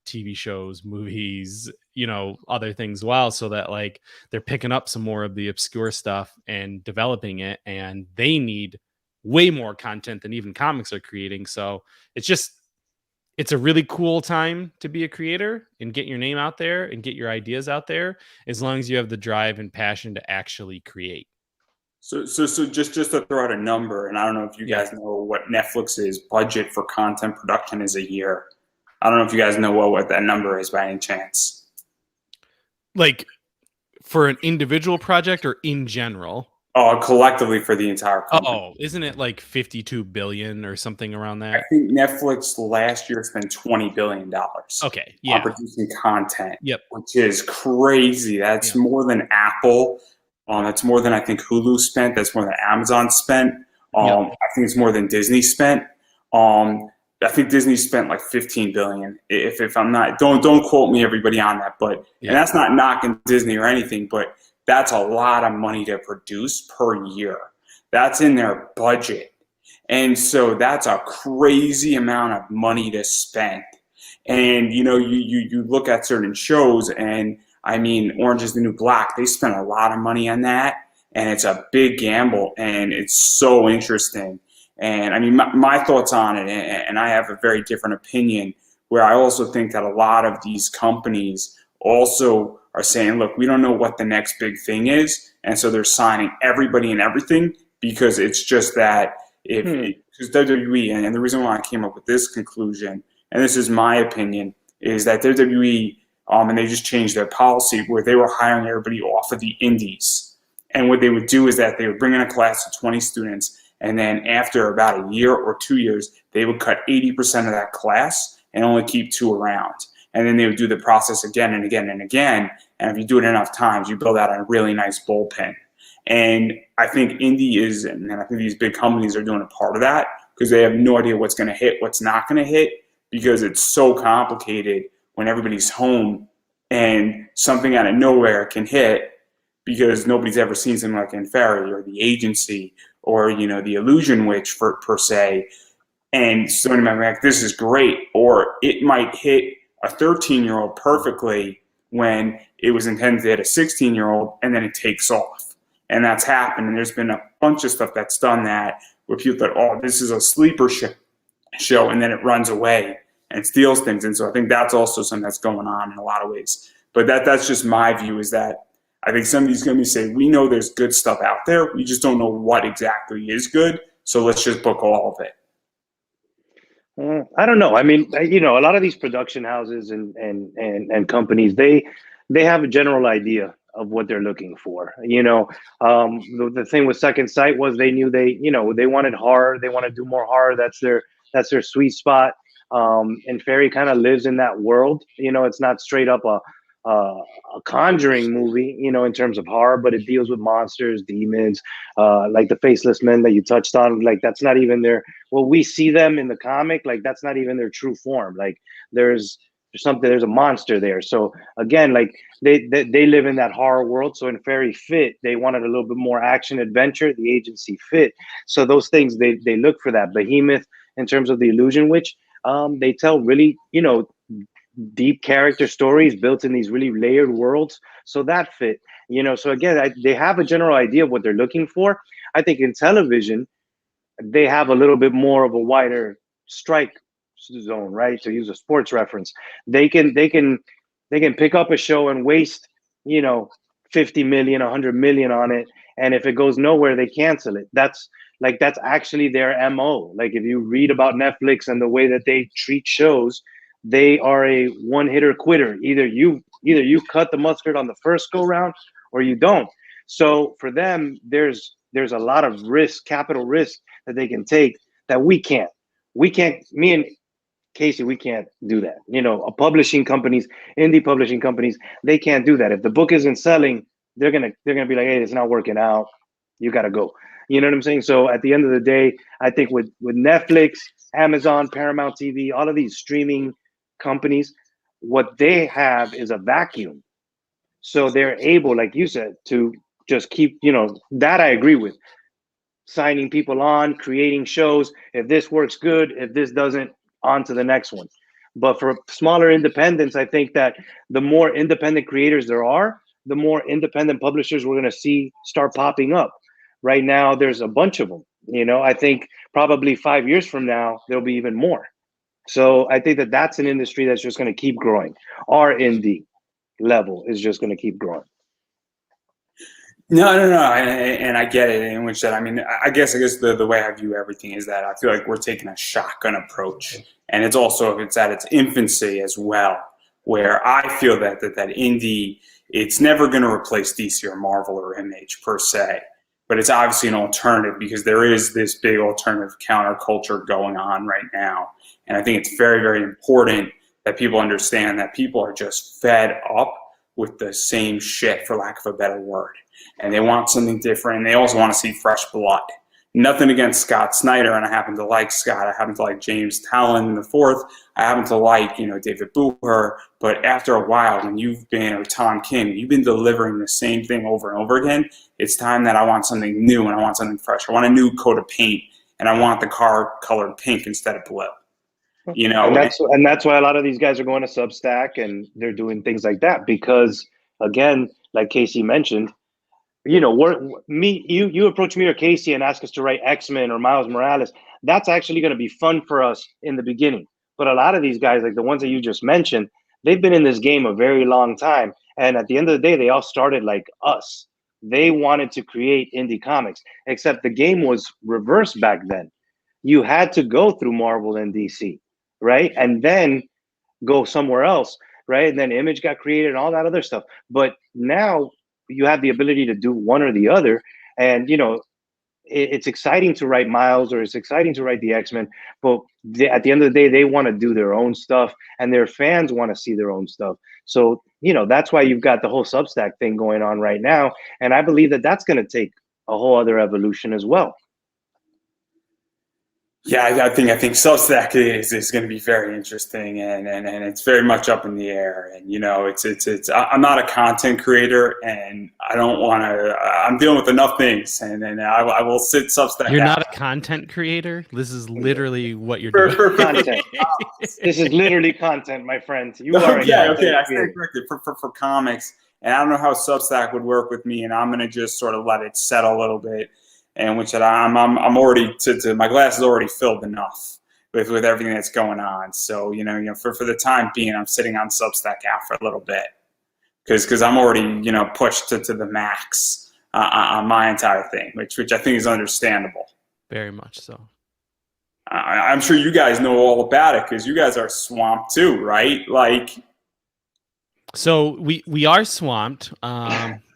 TV shows, movies, you know, other things well, so that like they're picking up some more of the obscure stuff and developing it, and they need way more content than even comics are creating. So it's a really cool time to be a creator and get your name out there and get your ideas out there, as long as you have the drive and passion to actually create. So just to throw out a number, and I don't know if you guys know what Netflix's budget for content production is a year. I don't know if you guys know what that number is by any chance. Like, for an individual project or in general? Oh, collectively for the entire company. Oh, isn't it like 52 billion or something around that? I think Netflix last year spent $20 billion. Okay, yeah. On producing content. Yep. Which is crazy. That's more than Apple. That's more than I think Hulu spent. That's more than Amazon spent. I think it's more than Disney spent. I think Disney spent like 15 billion. If I'm not, don't quote me, everybody, on that. But and that's not knocking Disney or anything, but that's a lot of money to produce per year. That's in their budget, and so that's a crazy amount of money to spend. And you know, you look at certain shows, and I mean, Orange is the New Black. They spent a lot of money on that, and it's a big gamble, and it's so interesting. And I mean, my thoughts on it, and I have a very different opinion, where I also think that a lot of these companies also are saying, look, we don't know what the next big thing is. And so they're signing everybody and everything, because it's just that because WWE, and the reason why I came up with this conclusion, and this is my opinion, is that WWE, and they just changed their policy where they were hiring everybody off of the indies. And what they would do is that they would bring in a class of 20 students, and then after about a year or 2 years, they would cut 80% of that class and only keep 2 around. And then they would do the process again and again and again. And if you do it enough times, you build out a really nice bullpen. And I think indie is, and I think these big companies are doing a part of that, because they have no idea what's going to hit, what's not going to hit, because it's so complicated when everybody's home and something out of nowhere can hit because nobody's ever seen something like Inferi or the Agency or, you know, the Illusion Witch per se. And somebody might be like, this is great. Or it might hit a 13-year-old perfectly when it was intended to hit a 16-year-old, and then it takes off. And that's happened. And there's been a bunch of stuff that's done that where people thought, oh, this is a sleeper show, and then it runs away and steals things. And so I think that's also something that's going on in a lot of ways. But that's just my view, is that I think some of these companies say, we know there's good stuff out there. We just don't know what exactly is good. So let's just book all of it. I don't know. I mean, you know, a lot of these production houses and companies, they have a general idea of what they're looking for. You know, the thing with Second Sight was they knew they wanted horror. They want to do more horror. That's their sweet spot. And Fairy kind of lives in that world. You know, it's not straight up a Conjuring movie, you know, in terms of horror, but it deals with monsters, demons, like the Faceless Men that you touched on. Like, that's not even their, well, we see them in the comic, like that's not even their true form. Like there's a monster there. So again, like they live in that horror world. So in Fairy Fit, they wanted a little bit more action adventure. The Agency fit. So those things, they look for that. Behemoth, in terms of the Illusion Witch, they tell really, you know, deep character stories built in these really layered worlds, so that fit, you know. So again, they have a general idea of what they're looking for. I think in television they have a little bit more of a wider strike zone, right? To use a sports reference, they can pick up a show and waste, you know, 50 million, 100 million on it, and if it goes nowhere, they cancel it. That's actually their MO. Like, if you read about Netflix and the way that they treat shows, they are a one-hitter quitter. Either you cut the mustard on the first go round, or you don't. So for them, there's a lot of risk, capital risk, that they can take that we can't. Me and Casey, we can't do that. You know, publishing companies, indie publishing companies, they can't do that. If the book isn't selling, they're gonna be like, hey, it's not working out. You gotta go. You know what I'm saying? So at the end of the day, I think with Netflix, Amazon, Paramount TV, all of these streaming companies, what they have is a vacuum. So they're able, like you said, to just keep, you know, that I agree with. Signing people on, creating shows. If this works, good. If this doesn't, on to the next one. But for smaller independents, I think that the more independent creators there are, the more independent publishers we're going to see start popping up. Right now, there's a bunch of them. You know, I think probably 5 years from now, there'll be even more. So I think that that's an industry that's just going to keep growing. Our indie level is just going to keep growing. No, and I get it. In which that, I mean, I guess the way I view everything is that I feel like we're taking a shotgun approach, and it's also, it's at its infancy as well, where I feel that indie, it's never going to replace DC or Marvel or Image per se, but it's obviously an alternative, because there is this big alternative counterculture going on right now, and I think it's very, very important that people understand that people are just fed up with the same shit, for lack of a better word. And they want something different, and they also want to see fresh blood. Nothing against Scott Snyder, and I happen to like Scott. I happen to like James Talon IV. I happen to like, you know, David Bowker. But after a while, when you've been, or Tom King, you've been delivering the same thing over and over again, it's time that I want something new, and I want something fresh. I want a new coat of paint, and I want the car colored pink instead of blue. You know, and that's why a lot of these guys are going to Substack, and they're doing things like that, because again, like Casey mentioned, you know, you approach me or Casey and ask us to write X-Men or Miles Morales. That's actually going to be fun for us in the beginning. But a lot of these guys, like the ones that you just mentioned, they've been in this game a very long time. And at the end of the day, they all started like us. They wanted to create indie comics, except the game was reversed back then. You had to go through Marvel and DC, right? And then go somewhere else, right? And then Image got created and all that other stuff. But now you have the ability to do one or the other. And, you know, it's exciting to write Miles, or it's exciting to write the X-Men, but at the end of the day, they want to do their own stuff, and their fans want to see their own stuff. So, you know, that's why you've got the whole Substack thing going on right now. And I believe that that's going to take a whole other evolution as well. Yeah, I think Substack is going to be very interesting, and it's very much up in the air. And I'm not a content creator, and I don't want to. I'm dealing with enough things, and I will sit Substack You're out not a content creator. This is literally what you're for, doing. for, for, Content. This is literally content, my friend. You are a okay, content I creator. stand corrected for comics, and I don't know how Substack would work with me, and I'm going to just sort of let it settle a little bit, and which I'm already to my glass is already filled enough with everything that's going on. So for the time being, I'm sitting on Substack out for a little bit because I'm already pushed to the max on my entire thing, which I think is understandable. Very much so. I'm sure you guys know all about it because you guys are swamped too, right? Like, so we are swamped.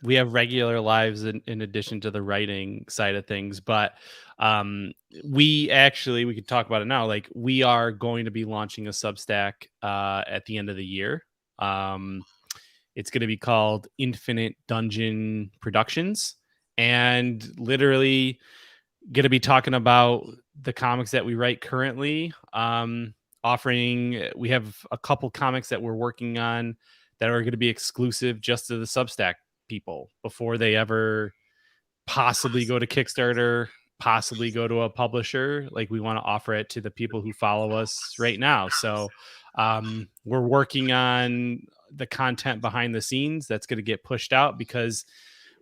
We have regular lives in addition to the writing side of things, but we could talk about it now. Like, we are going to be launching a Substack at the end of the year. It's going to be called Infinite Dungeon Productions, and literally going to be talking about the comics that we write currently. We have a couple comics that we're working on that are going to be exclusive just to the Substack people before they ever possibly go to Kickstarter, possibly go to a publisher. Like, we want to offer it to the people who follow us right now. So we're working on the content behind the scenes that's going to get pushed out, because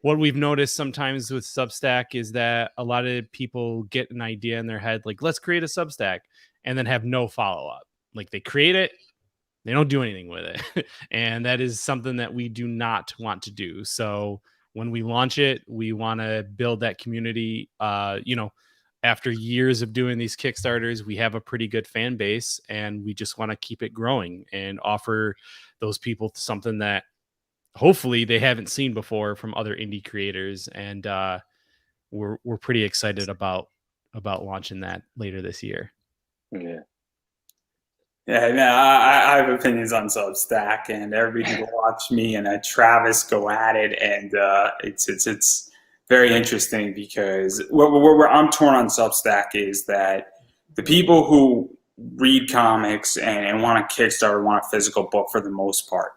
what we've noticed sometimes with Substack is that a lot of people get an idea in their head, like, let's create a Substack, and then have no follow-up. Like, they create it, they don't do anything with it. And that is something that we do not want to do. So when we launch it, we want to build that community. After years of doing these Kickstarters, we have a pretty good fan base, and we just want to keep it growing and offer those people something that hopefully they haven't seen before from other indie creators. And we're pretty excited about launching that later this year. Yeah. Yeah, no, I have opinions on Substack, and everybody can watch me and Travis go at it, and it's very interesting because where I'm torn on Substack is that the people who read comics and want a Kickstarter want a physical book for the most part,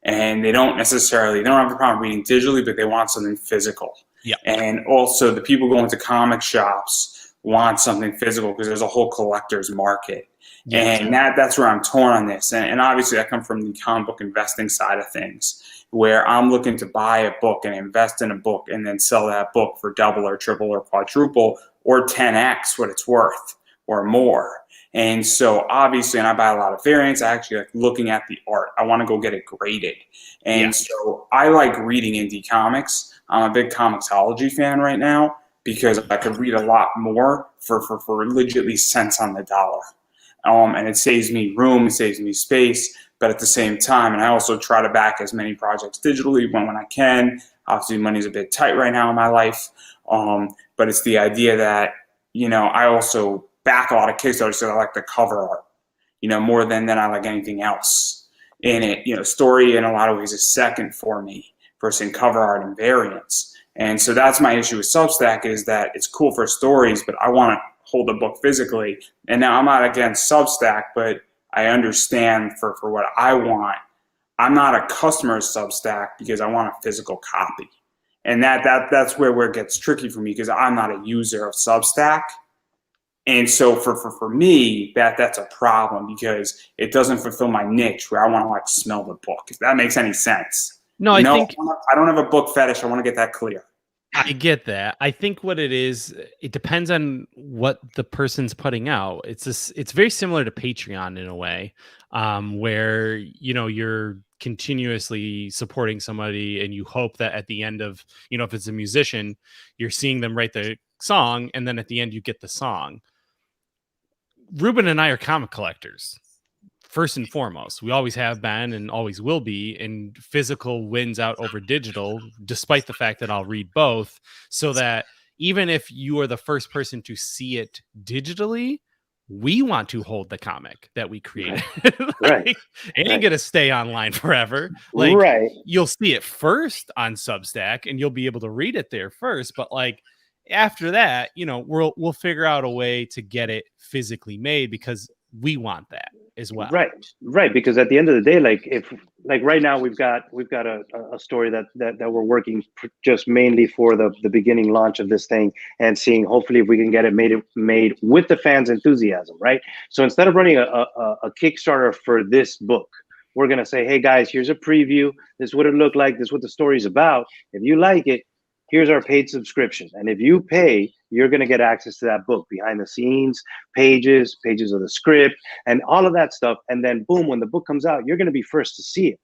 and they don't have a problem reading digitally, but they want something physical. Yeah, and also the people going to comic shops want something physical because there's a whole collector's market. yes. And that's where I'm torn on this. And obviously I come from the comic book investing side of things, where I'm looking to buy a book and invest in a book and then sell that book for double or triple or quadruple or 10x what it's worth or more. And so obviously, and I buy a lot of variants, I actually like looking at the art. I want to go get it graded. And so I like reading indie comics. I'm a big comicsology fan right now because I could read a lot more for legitimately cents on the dollar. And it saves me room, it saves me space, but at the same time, and I also try to back as many projects digitally when I can. Obviously, money's a bit tight right now in my life, but it's the idea that, I also back a lot of Kickstarter, so I like the cover art, more than I like anything else in it. Story in a lot of ways is second for me versus cover art and variants. And so that's my issue with Substack, is that it's cool for stories, but I want to hold a book physically. And now I'm not against Substack, but I understand for what I want. I'm not a customer of Substack because I want a physical copy. And that's where it gets tricky for me, because I'm not a user of Substack. And so for me, that's a problem, because it doesn't fulfill my niche where I want to like smell the book, if that makes any sense. No, I think I don't have a book fetish. I want to get that clear. I get that. I think what it is, it depends on what the person's putting out. It's very similar to Patreon in a way, where you're continuously supporting somebody, and you hope that at the end of, if it's a musician, you're seeing them write the song, and then at the end you get the song. Ruben and I are comic collectors. First and foremost, we always have been and always will be, and physical wins out over digital, despite the fact that I'll read both, so that even if you are the first person to see it digitally, we want to hold the comic that we created. Right. It ain't gonna stay online forever. You'll see it first on Substack and you'll be able to read it there first, but after that, you know, we'll figure out a way to get it physically made because we want that as well. Right. Because at the end of the day, like if like right now we've got a story that we're working just mainly for the beginning launch of this thing and seeing hopefully if we can get it made with the fans' enthusiasm, right? So instead of running a Kickstarter for this book, we're gonna say, hey guys, here's a preview. This is what it looked like. This is what the story's about. If you like it, here's our paid subscription. And if you pay, you're going to get access to that book, behind the scenes, pages of the script, and all of that stuff. And then boom, when the book comes out, you're going to be first to see it.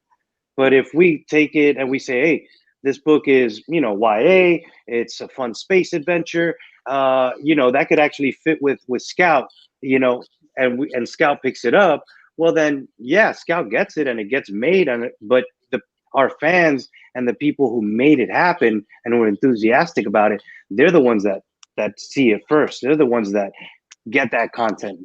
But if we take it and we say, hey, this book is, you know, YA, it's a fun space adventure, you know, that could actually fit with Scout, you know, and Scout picks it up, well then, yeah, Scout gets it and it gets made on it, but our fans and the people who made it happen and who are enthusiastic about it, they're the ones that see it first. They're the ones that get that content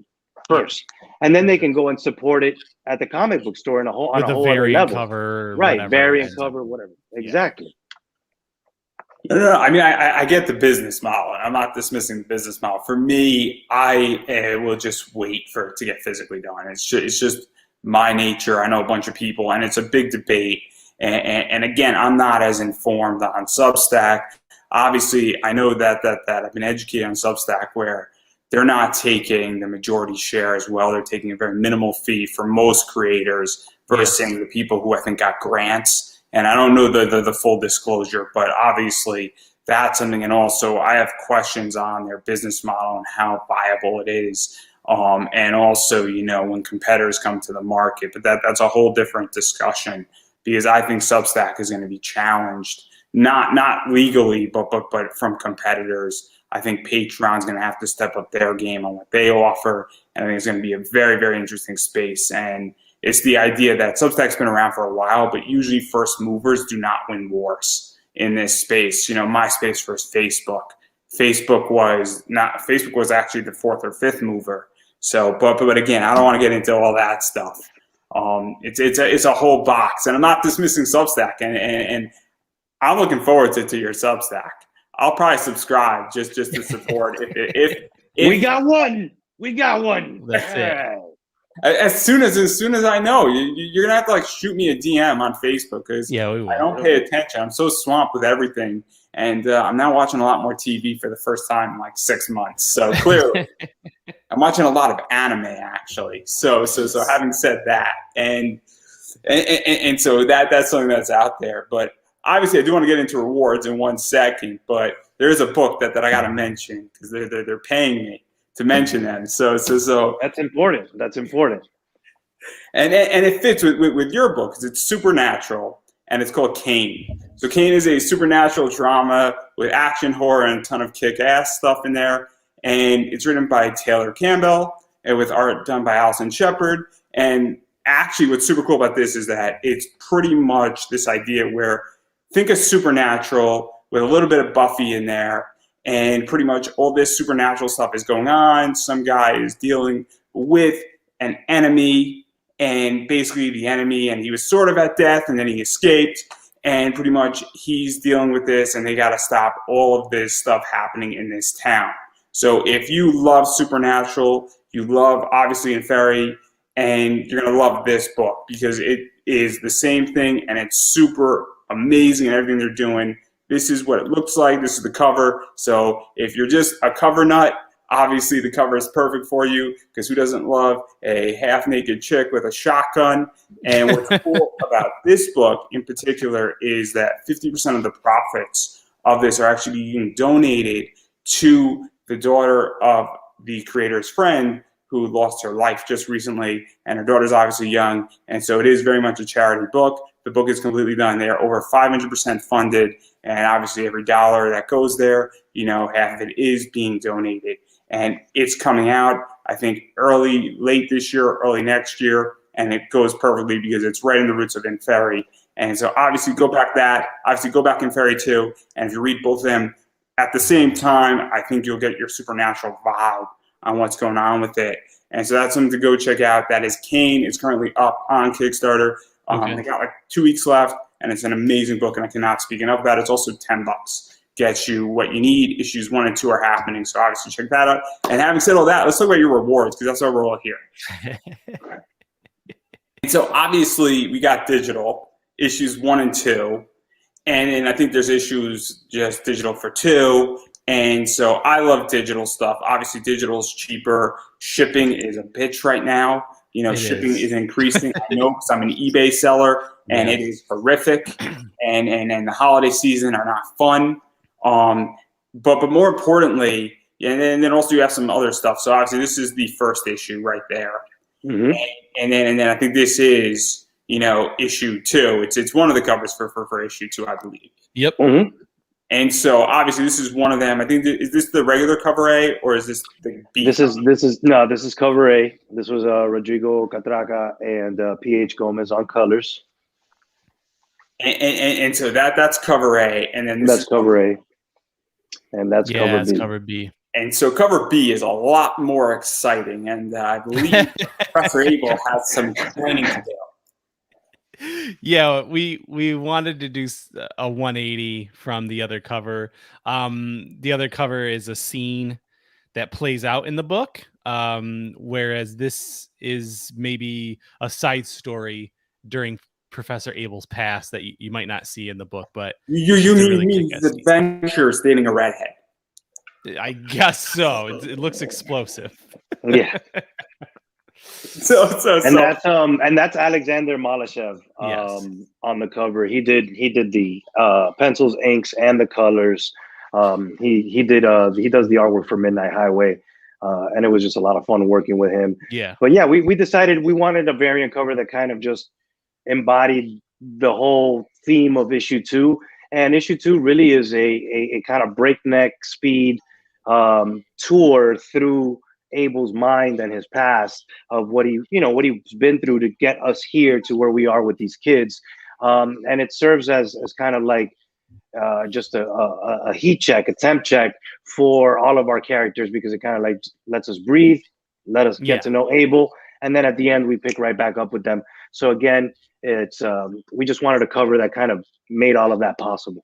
first, and then they can go and support it at the comic book store on a whole other level. Cover, right? whatever. Variant cover, whatever. Exactly. No, I mean, I get the business model. I'm not dismissing the business model. For me, I will just wait for it to get physically done. It's just my nature. I know a bunch of people, and it's a big debate. And again, I'm not as informed on Substack. Obviously, I know that I've been educated on Substack where they're not taking the majority share as well. They're taking a very minimal fee for most creators versus the people who I think got grants. And I don't know the full disclosure, but obviously that's something. And also I have questions on their business model and how viable it is. And also, you know, when competitors come to the market, but that's a whole different discussion. Because I think Substack is going to be challenged, not legally, but from competitors. I think Patreon's going to have to step up their game on what they offer, and I think it's going to be a very, very interesting space. And it's the idea that Substack's been around for a while, but usually first movers do not win wars in this space. You know, MySpace versus Facebook. Facebook was actually the fourth or fifth mover. So, but again, I don't want to get into all that stuff. It's a whole box, and I'm not dismissing Substack, and I'm looking forward to your Substack. I'll probably subscribe just to support if we got one. That's it. As soon as I know, you're gonna have to like shoot me a DM on Facebook because I don't pay attention. I'm so swamped with everything, and I'm now watching a lot more TV for the first time in like 6 months. So clearly, I'm watching a lot of anime actually. So having said that, and so that's something that's out there. But obviously, I do want to get into rewards in 1 second. But there is a book that I got to mention because they're paying me to mention them. So that's important. That's important. And it fits with your book because it's supernatural and it's called Kane. So Kane is a supernatural drama with action, horror, and a ton of kick-ass stuff in there. And it's written by Taylor Campbell and with art done by Allison Shepard. And actually what's super cool about this is that it's pretty much this idea where think of supernatural with a little bit of Buffy in there. And pretty much all this supernatural stuff is going on. Some guy is dealing with an enemy, and basically the enemy, and he was sort of at death, and then he escaped. And pretty much he's dealing with this, and they got to stop all of this stuff happening in this town. So if you love supernatural, you love obviously Inferi, and you're going to love this book because it is the same thing, and it's super amazing in everything they're doing. This is what it looks like. This is the cover. So if you're just a cover nut, obviously the cover is perfect for you because who doesn't love a half-naked chick with a shotgun? And what's cool about this book in particular is that 50% of the profits of this are actually being donated to the daughter of the creator's friend who lost her life just recently, and her daughter's obviously young, and so it is very much a charity book. The book is completely done. They are over 500% funded, and obviously every dollar that goes there, you know, half of it is being donated. And it's coming out, I think, late this year, early next year, and it goes perfectly because it's right in the roots of Inferi. And so obviously go back Inferi too, and if you read both of them at the same time, I think you'll get your supernatural vibe on what's going on with it. And so that's something to go check out. That is Kane. It's currently up on Kickstarter. They got like 2 weeks left, and it's an amazing book, and I cannot speak enough of that. It's also $10. gets you what you need. Issues 1 and 2 are happening, so obviously check that out. And having said all that, let's talk about your rewards, because that's why we're all here. And so obviously we got digital, issues 1 and 2. And I think there's issues just digital for 2. And so I love digital stuff. Obviously, digital is cheaper. Shipping is a bitch right now. Shipping is increasing. I know because I'm an eBay seller, and it is horrific. And the holiday season are not fun. But more importantly, and then also you have some other stuff. So obviously, this is the first issue right there. Mm-hmm. And then I think this is issue 2. It's one of the covers for issue 2, I believe. Yep. Mm-hmm. And so obviously this is one of them. I think is this the regular cover A or is this the B? This is cover A. This was Rodrigo Catraca and PH Gomez on colors. And so that's cover A, and then that's cover A, and that's cover B. Cover B. And so cover B is a lot more exciting, and I believe Professor Abel has some training to do. Yeah, we wanted to do a 180 from the other cover. The other cover is a scene that plays out in the book, whereas this is maybe a side story during Professor Abel's past that you might not see in the book. But you mean his adventures dating a redhead? I guess so. It looks explosive. Yeah. So that's Alexander Malashev on the cover. He did the pencils, inks, and the colors. He does the artwork for Midnight Highway, and it was just a lot of fun working with him. Yeah. But yeah, we decided we wanted a variant cover that kind of just embodied the whole theme of issue 2. And issue 2 really is a kind of breakneck speed tour through Abel's mind and his past of what he's been through to get us here to where we are with these kids, and it serves as kind of like just a heat check, a temp check for all of our characters, because it kind of like lets us breathe, let us get to know Abel, and then at the end we pick right back up with them. So again, it's we just wanted a cover that kind of made all of that possible.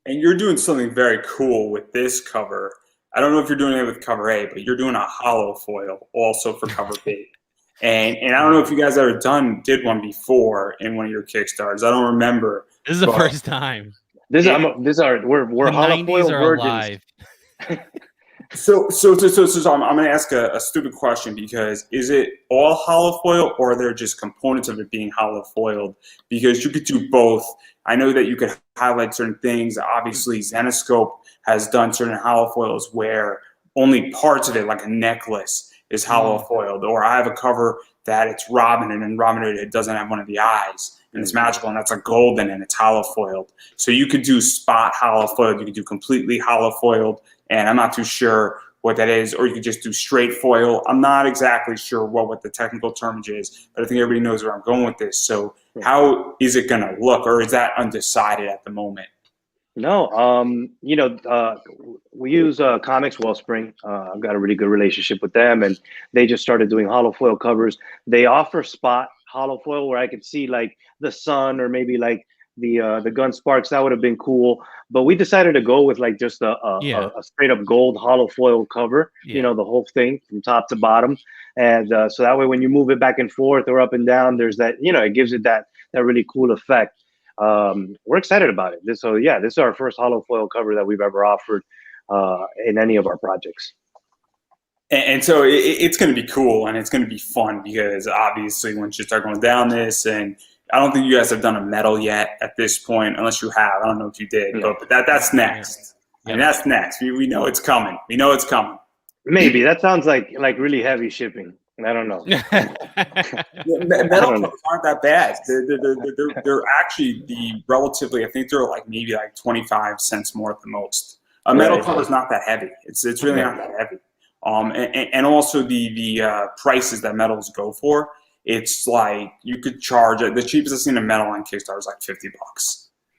And you're doing something very cool with this cover. I don't know if you're doing it with cover A, but you're doing a hollow foil also for cover B. And I don't know if you guys ever did one before in one of your Kickstarters. I don't remember. This is the first time. We're hollow foil virgins. So I'm going to ask a stupid question, because is it all hollow foil, or are there just components of it being hollow foiled? Because you could do both. I know that you could highlight certain things. Obviously, Zenoscope has done certain hollow foils where only parts of it, like a necklace, is hollow foiled. Or I have a cover that it's Robin, and then Robin, it doesn't have one of the eyes, and it's magical, and that's a golden, and it's hollow foiled. So you could do spot hollow foiled. You could do completely hollow foiled. And I'm not too sure what that is, or you could just do straight foil. I'm not exactly sure what the technical term is, but I think everybody knows where I'm going with this. So how is it going to look, or is that undecided at the moment? No, we use Comics Wellspring. I've got a really good relationship with them, and they just started doing hollow foil covers. They offer spot hollow foil where I could see like the sun, or maybe like the gun sparks. That would have been cool, but we decided to go with like just a straight up gold hollow foil cover, the whole thing from top to bottom. And so that way when you move it back and forth or up and down, there's that, it gives it that really cool effect. We're excited about it. This is our first hollow foil cover that we've ever offered in any of our projects. And so it's going to be cool, and it's going to be fun, because obviously once you start going down this, and I don't think you guys have done a metal yet at this point, unless you have. I don't know if you did, but that's next. Yeah. And that's next. We know it's coming. We know it's coming. Maybe. That sounds like really heavy shipping. I don't know. Metal covers aren't that bad. They're actually relatively, I think they're like maybe like 25 cents more at the most. A metal cover is not that heavy. It's really not that heavy. And also the prices that metals go for. It's like you could charge the cheapest I've seen a metal on Kickstarter is like $50.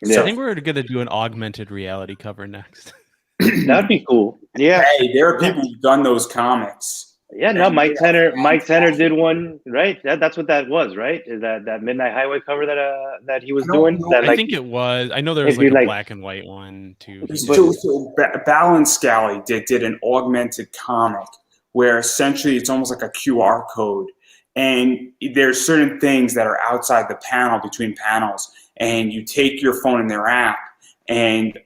Yeah. So I think we're going to do an augmented reality cover next. That'd be cool. Yeah. Hey, there are people who've done those comics Yeah, no, Mike Tenner did one, right? That's what that was, right? Is that Midnight Highway cover that he I was don't doing? know. That I like think it was. I know there was it'd like be a like, black and white one too. He but did. Balance Scally did an augmented comic where essentially it's almost like a QR code, and there's certain things that are outside the panel between panels, and you take your phone in their app, and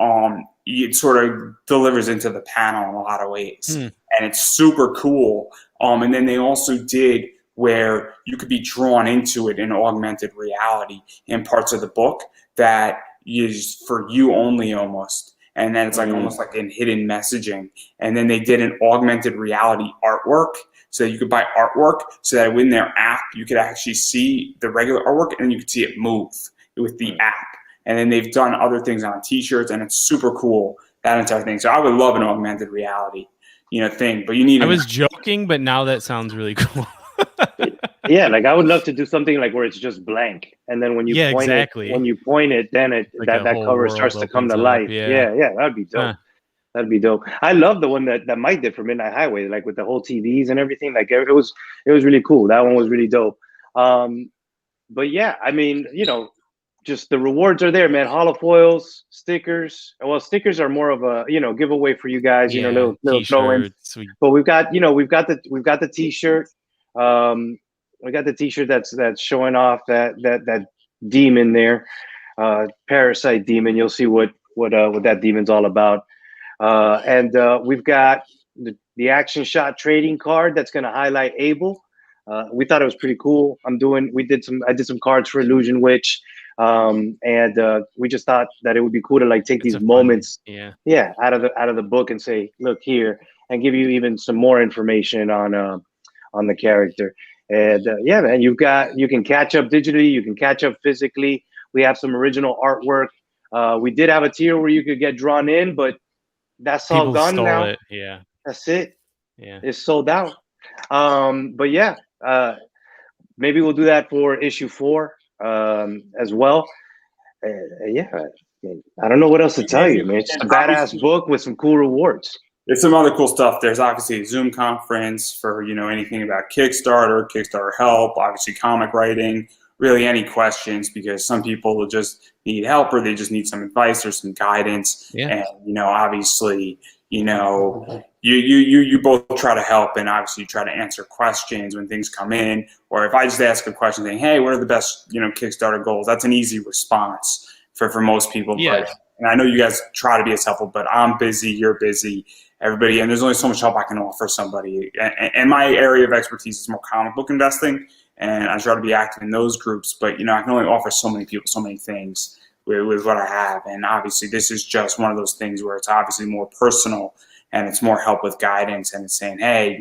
it sort of delivers into the panel in a lot of ways, and it's super cool. And then they also did where you could be drawn into it in augmented reality in parts of the book that is for you only almost. And then it's like almost like in hidden messaging. And then they did an augmented reality artwork so that you could buy artwork so that in their app you could actually see the regular artwork and you could see it move with the app. And then they've done other things on t-shirts, and it's super cool, that entire thing. So I would love an augmented reality, thing, but you need. I was joking, but now that sounds really cool. yeah, like I would love to do something like where it's just blank, and then when you point it, then like that cover starts to come to life. Yeah, that'd be dope. That'd be dope. I love the one that Mike did for Midnight Highway, like with the whole TVs and everything. Like it was really cool. That one was really dope. But yeah, I mean, just the rewards are there, man. Holofoils, stickers. Well, stickers are more of a giveaway for you guys. Little throw-ins. But we've got the t-shirt. We got the t-shirt that's showing off that demon there, parasite demon. You'll see what that demon's all about. And we've got the action shot trading card that's going to highlight Abel. We thought it was pretty cool. I did some cards for Illusion Witch. And we just thought that it would be cool to like take these moments out of the book and say, look here, and give you even some more information on the character. And yeah, man, you can catch up digitally, you can catch up physically. We have some original artwork. We did have a tier where you could get drawn in, but that's all gone now. Yeah, that's it. Yeah, it's sold out. But yeah, maybe we'll do that for issue 4 as well. Yeah, I don't know what else to tell you, man. It's just a badass book with some cool rewards. There's some other cool stuff. There's obviously a Zoom conference for anything about Kickstarter help, obviously comic writing, really any questions, because some people will just need help or they just need some advice or some guidance. Yeah. And obviously, you both try to help, and obviously you try to answer questions when things come in. Or if I just ask a question saying, hey, what are the best Kickstarter goals? That's an easy response for most people. Yeah. But, and I know you guys try to be as helpful, but I'm busy, you're busy, everybody, and there's only so much help I can offer somebody. And my area of expertise is more comic book investing, and I try to be active in those groups. But I can only offer so many people so many things with what I have. And obviously, this is just one of those things where it's obviously more personal, and it's more help with guidance, and it's saying, hey,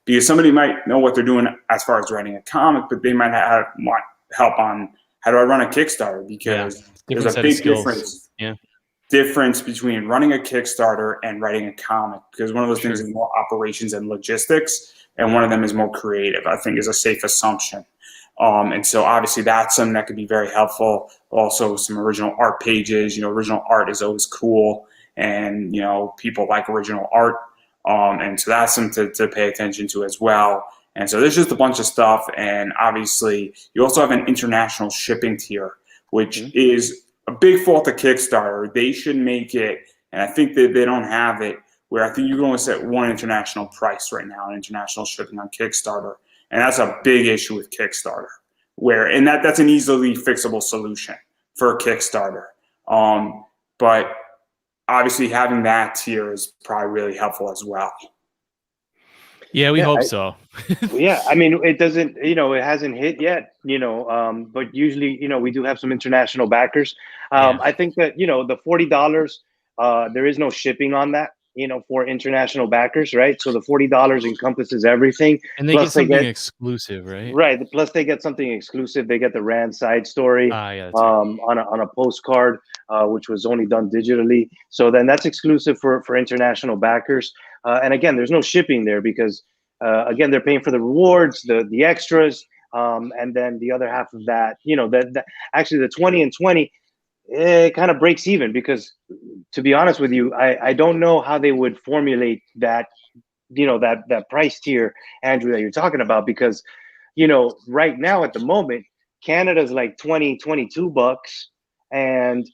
because somebody might know what they're doing as far as writing a comic, but they might want help on how do I run a Kickstarter, because there's a big difference between running a Kickstarter and writing a comic, because one of those things is more operations and logistics, and one of them is more creative, I think is a safe assumption. And so obviously that's something that could be very helpful. Also some original art pages, original art is always cool, and people like original art. And so that's something to pay attention to as well. And so there's just a bunch of stuff. And obviously you also have an international shipping tier, which is a big fault of Kickstarter. They should make it, and I think that they don't have it, where I think you can only set one international price right now on international shipping on Kickstarter. And that's a big issue with Kickstarter, and that's an easily fixable solution for Kickstarter. But obviously having that tier is probably really helpful as well. Yeah, we hope so. Yeah, I mean, it doesn't, it hasn't hit yet, but usually, we do have some international backers. I think that, the $40, there is no shipping on that, for international backers, right? So the $40 encompasses everything. And they get something exclusive, right? Right. Plus they get something exclusive. They get the Rand side story on a postcard, which was only done digitally. So then that's exclusive for international backers. And again, there's no shipping there because, again, they're paying for the rewards, the extras, and then the other half of that, actually the 20 and 20, it kind of breaks even because, to be honest with you, I don't know how they would formulate that that price tier, Andrew, that you're talking about, because right now at the moment, Canada's like 22 bucks, and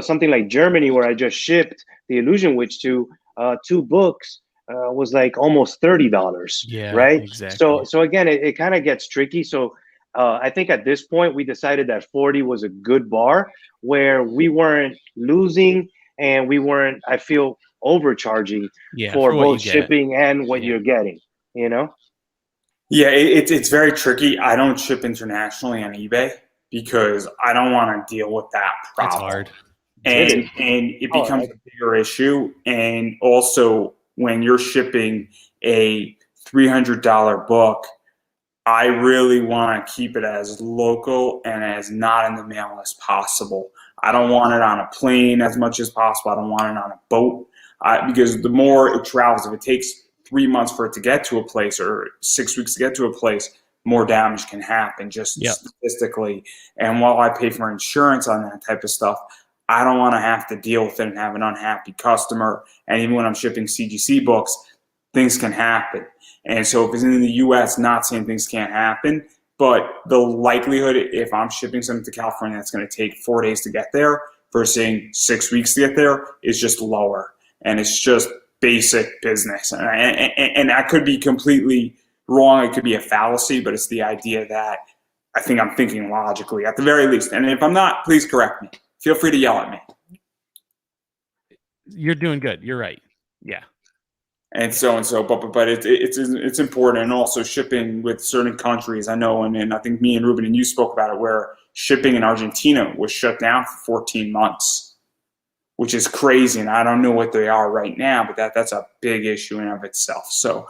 something like Germany, where I just shipped the Illusion Witch to, 2 books was like almost $30, Yeah, right? exactly. So again, it kind of gets tricky. So I think at this point we decided that 40 was a good bar, where we weren't losing and we weren't, I feel, overcharging Yeah, for for what you both get. shipping and what Yeah. you're getting, Yeah, it's very tricky. I don't ship internationally on eBay because I don't want to deal with that It's problem. hard. And it becomes a bigger issue. And also, when you're shipping a $300 book, I really want to keep it as local and as not in the mail as possible. I don't want it on a plane as much as possible. I don't want it on a boat, because the more it travels, if it takes 3 months for it to get to a place or 6 weeks to get to a place, more damage can happen just statistically. And while I pay for insurance on that type of stuff, I don't want to have to deal with it and have an unhappy customer. And even when I'm shipping CGC books, things can happen. And so if it's in the US, not saying things can't happen, but the likelihood, if I'm shipping something to California that's going to take 4 days to get there versus saying 6 weeks to get there, is just lower. And it's just basic business. And that could be completely wrong. It could be a fallacy, but it's the idea that I think I'm thinking logically at the very least. And if I'm not, please correct me. Feel free to yell at me. You're doing good. You're right. Yeah. And so, but it's important. And also shipping with certain countries, I know, and I think me and Ruben and you spoke about it, where shipping in Argentina was shut down for 14 months, which is crazy. And I don't know what they are right now, but that's a big issue in and of itself. So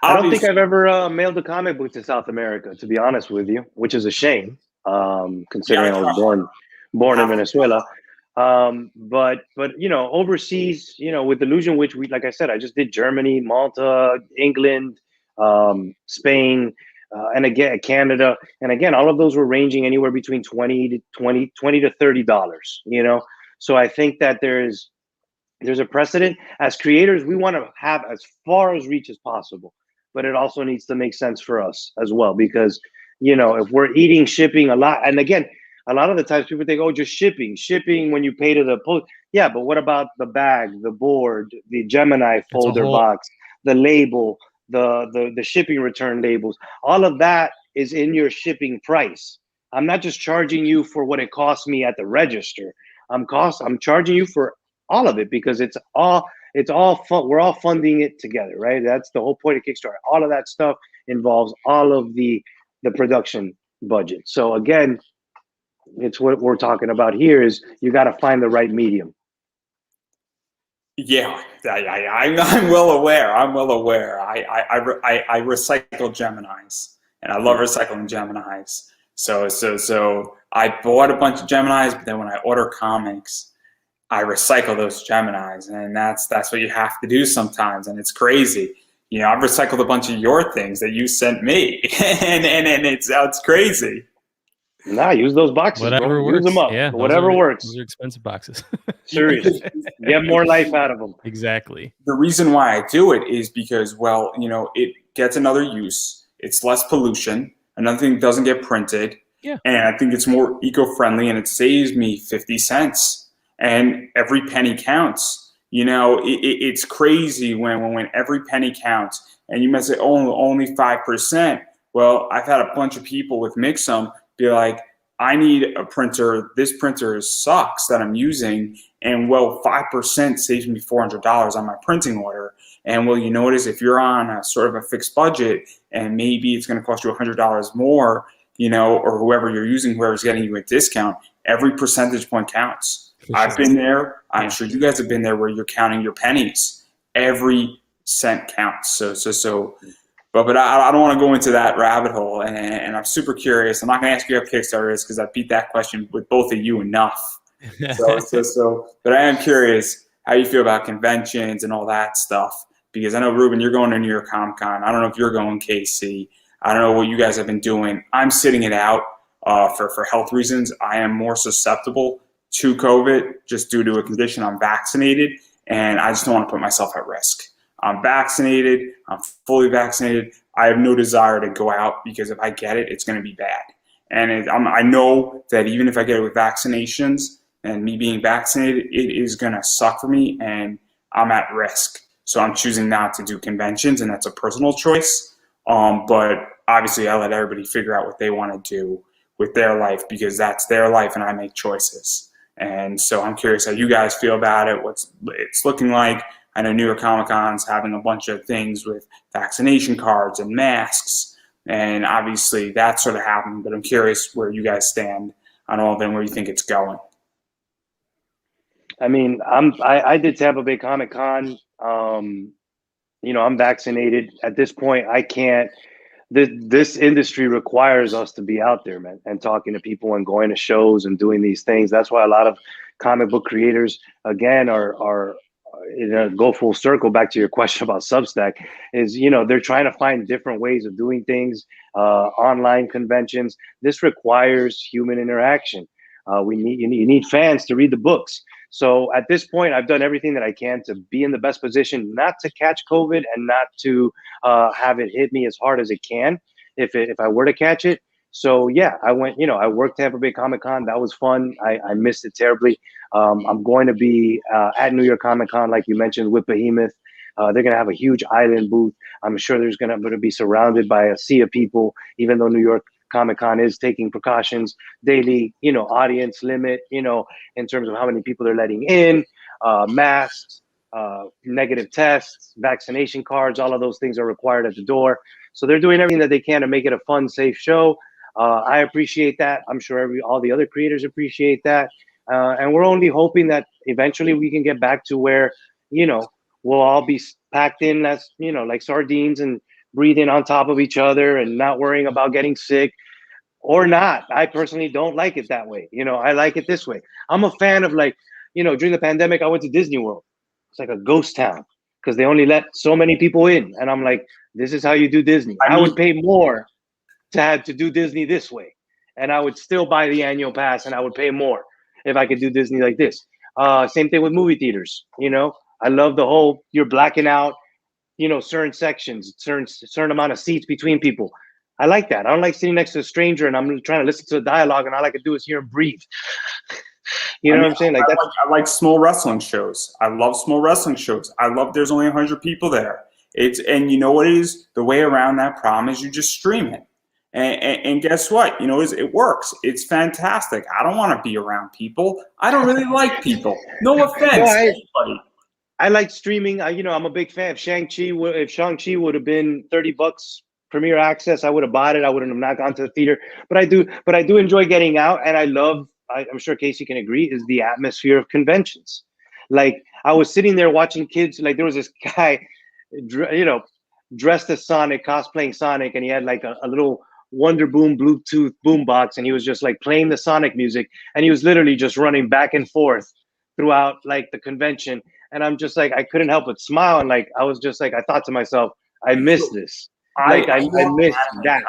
I don't think I've ever mailed a comic book to South America, to be honest with you, which is a shame, considering I was born in Venezuela. But overseas, with Illusion Witch, like I said, I just did Germany, Malta, England, Spain, and again Canada, and again, all of those were ranging anywhere between $20 to $30. So I think that there's a precedent. As creators, we want to have as far as reach as possible, but it also needs to make sense for us as well, because if we're eating shipping a lot, and again, a lot of the times people think, oh, just shipping when you pay to the post. Yeah, but what about the bag, the board, the Gemini folder box, the label, the shipping return labels? All of that is in your shipping price. I'm not just charging you for what it costs me at the register. I'm charging you for all of it, because it's all fun. We're all funding it together, right? That's the whole point of Kickstarter. All of that stuff involves all of the production budget. So again, it's what we're talking about here, is you got to find the right medium. Yeah, I'm well aware. I'm well aware. I recycle Geminis, and I love recycling Geminis. So I bought a bunch of Geminis, but then when I order comics, I recycle those Geminis, and that's what you have to do sometimes, and it's crazy. I've recycled a bunch of your things that you sent me, and it's crazy. Nah, use those boxes. Whatever works. Use them up. Yeah, whatever works. Those are expensive boxes. Seriously, get more life out of them. Exactly. The reason why I do it is because, well, it gets another use. It's less pollution. Another thing doesn't get printed. Yeah. And I think it's more eco-friendly, and it saves me 50 cents. And every penny counts. It's crazy when every penny counts. And you might say, oh, only 5%. Well, I've had a bunch of people with Mixum be like, I need a printer. This printer sucks that I'm using. And well, 5% saves me $400 on my printing order. And well, you notice if you're on a sort of a fixed budget, and maybe it's going to cost you $100 more, or whoever you're using, whoever's getting you a discount, every percentage point counts. I've been there. I'm sure you guys have been there, where you're counting your pennies. Every cent counts. So. But I don't want to go into that rabbit hole, and I'm super curious. I'm not going to ask you how Kickstarter is, because I beat that question with both of you enough. But I am curious how you feel about conventions and all that stuff, because I know, Ruben, you're going to New York Comic Con. I don't know if you're going, KC. I don't know what you guys have been doing. I'm sitting it out for health reasons. I am more susceptible to COVID just due to a condition. I'm vaccinated, and I just don't want to put myself at risk. I'm vaccinated. I'm fully vaccinated. I have no desire to go out because if I get it, it's going to be bad. And I know that even if I get it with vaccinations and me being vaccinated, it is going to suck for me and I'm at risk. So I'm choosing not to do conventions, and that's a personal choice. But obviously, I let everybody figure out what they want to do with their life because that's their life and I make choices. And so I'm curious how you guys feel about it, what's it's looking like. I know New York Comic Con's having a bunch of things with vaccination cards and masks, and obviously that's sort of happening. But I'm curious where you guys stand on all of it and where you think it's going. I mean, I did Tampa Bay Comic Con. I'm vaccinated. At this point, I can't. This industry requires us to be out there, man, and talking to people and going to shows and doing these things. That's why a lot of comic book creators, again, are go full circle back to your question about Substack. Is they're trying to find different ways of doing things, online conventions. This requires human interaction. You need fans to read the books. So at this point, I've done everything that I can to be in the best position, not to catch COVID and not to have it hit me as hard as it can if I were to catch it. So yeah, I went. I worked Tampa Bay Comic Con. That was fun. I missed it terribly. I'm going to be at New York Comic Con, like you mentioned, with Behemoth. They're going to have a huge island booth. I'm sure there's going to be surrounded by a sea of people, even though New York Comic Con is taking precautions, daily, audience limit, in terms of how many people they're letting in, masks, negative tests, vaccination cards, all of those things are required at the door. So they're doing everything that they can to make it a fun, safe show. I appreciate that. I'm sure all the other creators appreciate that. And we're only hoping that eventually we can get back to where, we'll all be packed in as, like sardines and breathing on top of each other and not worrying about getting sick or not. I personally don't like it that way. I like it this way. I'm a fan of during the pandemic, I went to Disney World. It's like a ghost town because they only let so many people in. And I'm like, this is how you do Disney. I would pay more to have to do Disney this way. And I would still buy the annual pass and I would pay more if I could do Disney like this. Same thing with movie theaters. I love the whole you're blacking out, certain sections, certain amount of seats between people. I like that. I don't like sitting next to a stranger and I'm trying to listen to a dialogue and all I can do is hear him breathe. What I'm saying? I like small wrestling shows. I love small wrestling shows. I love there's only 100 people there. And you know what it is? The way around that problem is you just stream it. And guess what? It works. It's fantastic. I don't want to be around people. I don't really like people. No offense to anybody. I like streaming. I'm a big fan of Shang-Chi. If Shang-Chi would have been $30 premiere access, I would have bought it. I wouldn't have not gone to the theater. But I do enjoy getting out, and I'm sure Casey can agree, is the atmosphere of conventions. Like I was sitting there watching kids. Like there was this guy, dressed as Sonic, cosplaying Sonic, and he had like a little Wonder Boom Bluetooth boombox, and he was just like playing the Sonic music, and he was literally just running back and forth throughout like the convention. And I'm just like, I couldn't help but smile. And like, I was just like, I thought to myself, I miss this. I miss that.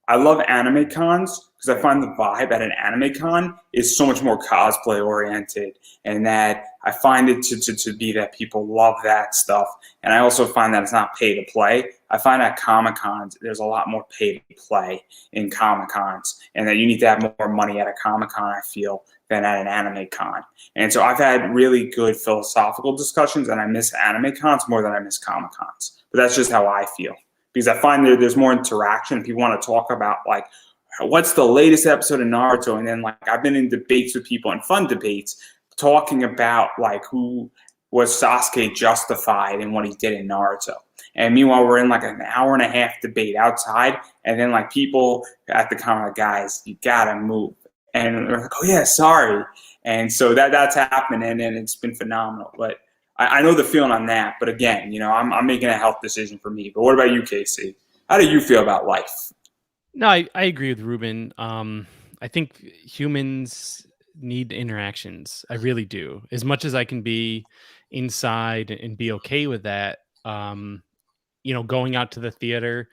I love anime cons because I find the vibe at an anime con is so much more cosplay oriented, and that I find it to be that people love that stuff. And I also find that it's not pay to play. I find at Comic Cons there's a lot more pay to play in Comic Cons, and that you need to have more money at a Comic Con, I feel, than at an anime con. And so I've had really good philosophical discussions, and I miss anime cons more than I miss Comic Cons. But that's just how I feel. Because I find there's more interaction. People want to talk about like what's the latest episode of Naruto, and then like I've been in debates with people and fun debates talking about like who was Sasuke justified in what he did in Naruto. And meanwhile, we're in like an hour and a half debate outside, and then like people at the comment, like, guys, you gotta move, and we're like, oh yeah, sorry. And so that's happening, and it's been phenomenal. But I know the feeling on that, but again, I'm making a health decision for me. But what about you, Casey? How do you feel about life? No, I agree with Ruben. I think humans need interactions. I really do. As much as I can be inside and be okay with that, going out to the theater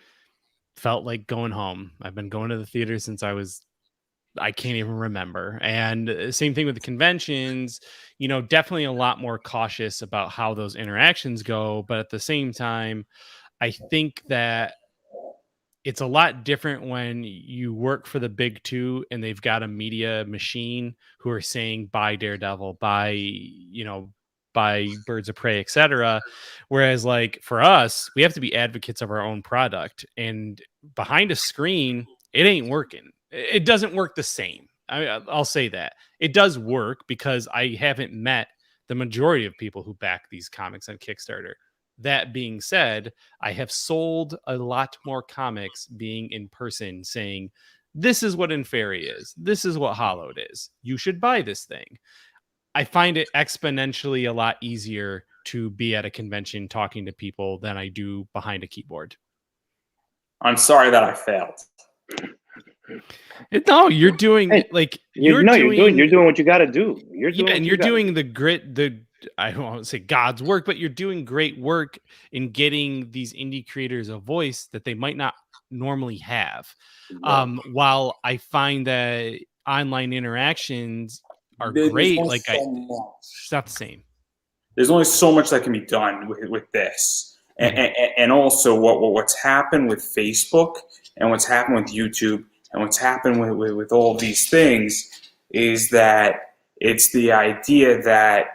felt like going home. I've been going to the theater since I was I can't even remember. And same thing with the conventions, definitely a lot more cautious about how those interactions go. But at the same time, I think that it's a lot different when you work for the big two and they've got a media machine who are saying buy Daredevil, buy Birds of Prey, etc. Whereas like for us, we have to be advocates of our own product, and behind a screen, it ain't working. It doesn't work the same. I'll say that. It does work because I haven't met the majority of people who back these comics on Kickstarter. That being said, I have sold a lot more comics being in person saying, this is what Inferi is. This is what Hollowed is. You should buy this thing. I find it exponentially a lot easier to be at a convention talking to people than I do behind a keyboard. I'm sorry that I failed. No, you're doing you're doing what you got to do. You're doing the grit, I don't want to say God's work, but you're doing great work in getting these indie creators a voice that they might not normally have. While I find that online interactions are great, it's not the same. There's only so much that can be done with this, and also what's happened with Facebook and what's happened with YouTube and what's happened with all of these things is that it's the idea that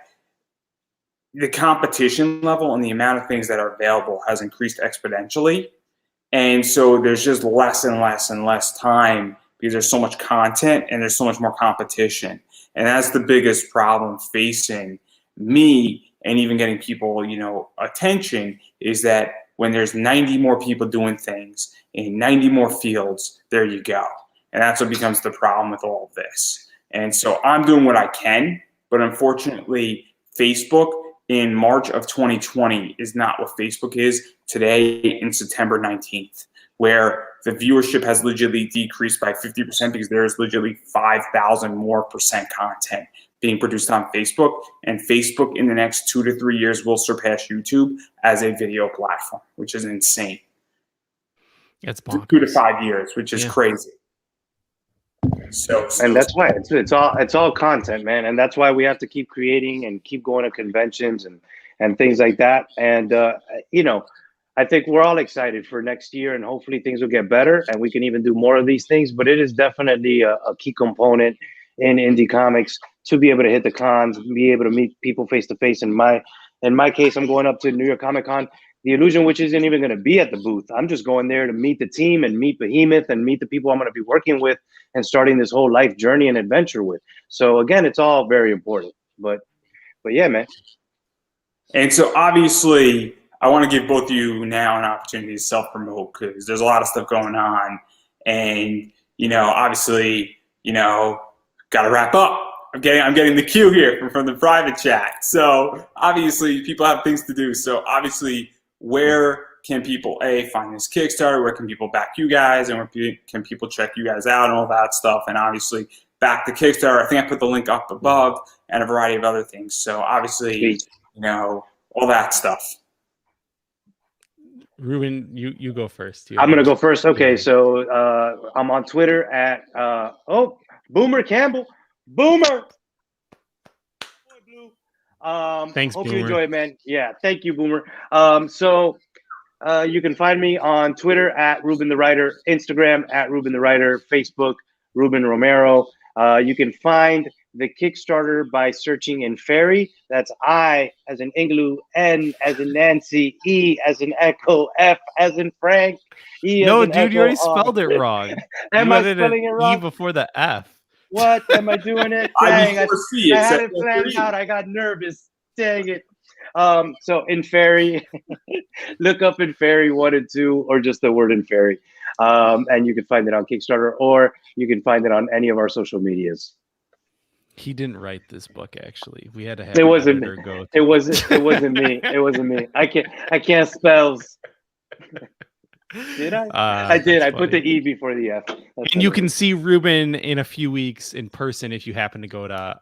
the competition level and the amount of things that are available has increased exponentially. And so there's just less and less and less time because there's so much content and there's so much more competition. And that's the biggest problem facing me and even getting people, attention, is that when there's 90 more people doing things in 90 more fields, there you go. And that's what becomes the problem with all of this. And so I'm doing what I can, but unfortunately, Facebook in March of 2020 is not what Facebook is today in September 19th, where the viewership has legitimately decreased by 50% because there is legitimately 5,000 more percent content being produced on Facebook. And Facebook in the next 2 to 3 years will surpass YouTube as a video platform, which is insane. It's bonkers. 2 to 5 years, which is crazy. So and that's why it's all content, man, and that's why we have to keep creating and keep going to conventions and things like that. And I think we're all excited for next year, and hopefully things will get better and we can even do more of these things. But it is definitely a key component in indie comics to be able to hit the cons, be able to meet people face to face. In my case, I'm going up to New York Comic Con. The Illusion Witch isn't even going to be at the booth. I'm just going there to meet the team and meet Behemoth and meet the people I'm going to be working with and starting this whole life journey and adventure with. So again, it's all very important. But yeah, man. And so obviously, I want to give both of you now an opportunity to self-promote because there's a lot of stuff going on. And, obviously, got to wrap up. I'm getting the cue here from the private chat. So obviously, people have things to do. So obviously, where can people find this Kickstarter? Where can people back you guys? And where can people check you guys out and all that stuff? And obviously back the Kickstarter. I think I put the link up above and a variety of other things. So obviously, all that stuff. Ruben, you go first. I'm going to go first. Okay. So I'm on Twitter at, Boomer Campbell. Boomer. Thanks, hope Boomer. you enjoy it, man. Yeah, thank you, Boomer. So you can find me on Twitter at Ruben the Writer, Instagram at Ruben the Writer, Facebook Ruben Romero. You can find the Kickstarter by searching Inferi. That's I as in Igloo, N as in Nancy, E as in Echo, F as in Frank. E no, as in dude, Echo, you already spelled it wrong. Am I spelling it wrong? E before the F. What am I doing it? Dang, I had it planned out. I got nervous. Dang it. So Inferi, look up Inferi 1 and 2, or just the word Inferi. And you can find it on Kickstarter, or you can find it on any of our social medias. He didn't write this book, actually. We had to have it wasn't me. Go it wasn't me. It wasn't me. I can't spells. Did I? I did. I put the E before the F. And you can see Ruben in a few weeks in person if you happen to go to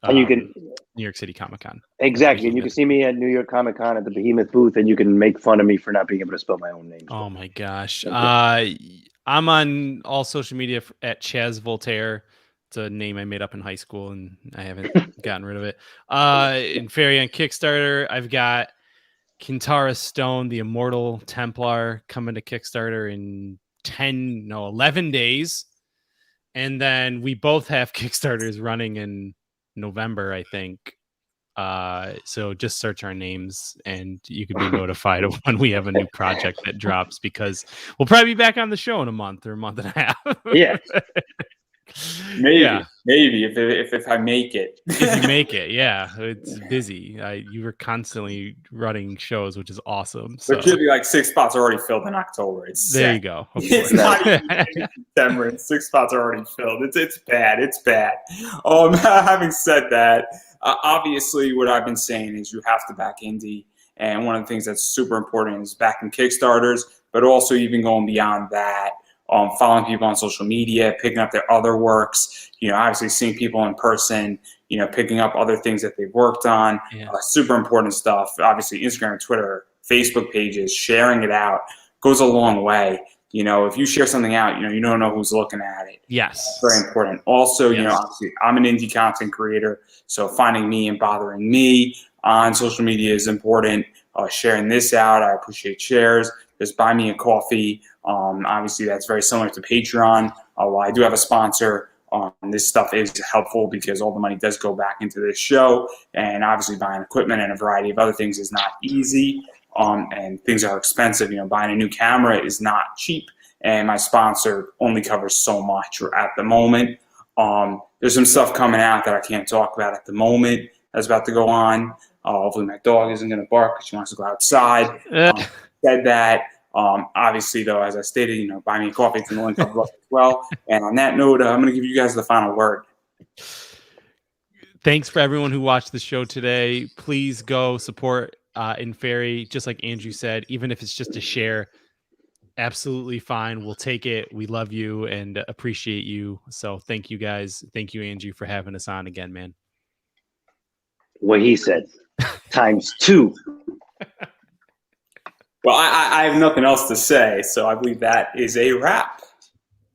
New York City Comic Con. Exactly. And you can see me at New York Comic Con at the Behemoth booth, and you can make fun of me for not being able to spell my own name. Oh my gosh. I'm on all social media at Chaz Voltaire. It's a name I made up in high school, and I haven't gotten rid of it. In Fairy on Kickstarter, I've got Kintara Stone, the Immortal Templar, coming to Kickstarter in 11 days. And then we both have Kickstarters running in November, I think. So just search our names and you can be notified of when we have a new project that drops, because we'll probably be back on the show in a month or a month and a half. Yeah. Maybe if I make it. If you make it, yeah, it's busy. You were constantly running shows, which is awesome. So There should be like 6 spots already filled in October. There you go. It's not even in September, and 6 spots are already filled. It's bad. It's bad. Having said that, obviously what I've been saying is you have to back indie, and one of the things that's super important is backing Kickstarters, but also even going beyond that. Following people on social media, picking up their other works, obviously seeing people in person, picking up other things that they've worked on, super important stuff. Obviously Instagram, Twitter, Facebook pages, sharing it out goes a long way. If you share something out, you don't know who's looking at it. Yes. Very important. Also, obviously I'm an indie content creator, so finding me and bothering me on social media is important. Sharing this out, I appreciate shares. Just buy me a coffee. Obviously, that's very similar to Patreon. While I do have a sponsor, this stuff is helpful because all the money does go back into this show. And obviously, buying equipment and a variety of other things is not easy. And things are expensive. Buying a new camera is not cheap. And my sponsor only covers so much at the moment. There's some stuff coming out that I can't talk about at the moment that's about to go on. Hopefully, my dog isn't going to bark because she wants to go outside. Said that. Obviously, though, as I stated, buy me a coffee. It's in the link up as well. And on that note, I'm going to give you guys the final word. Thanks for everyone who watched the show today. Please go support In Fairy, just like Andrew said, even if it's just a share. Absolutely fine. We'll take it. We love you and appreciate you. So thank you guys. Thank you, Andrew, for having us on again, man. What he said, ×2. Well, I have nothing else to say, so I believe that is a wrap.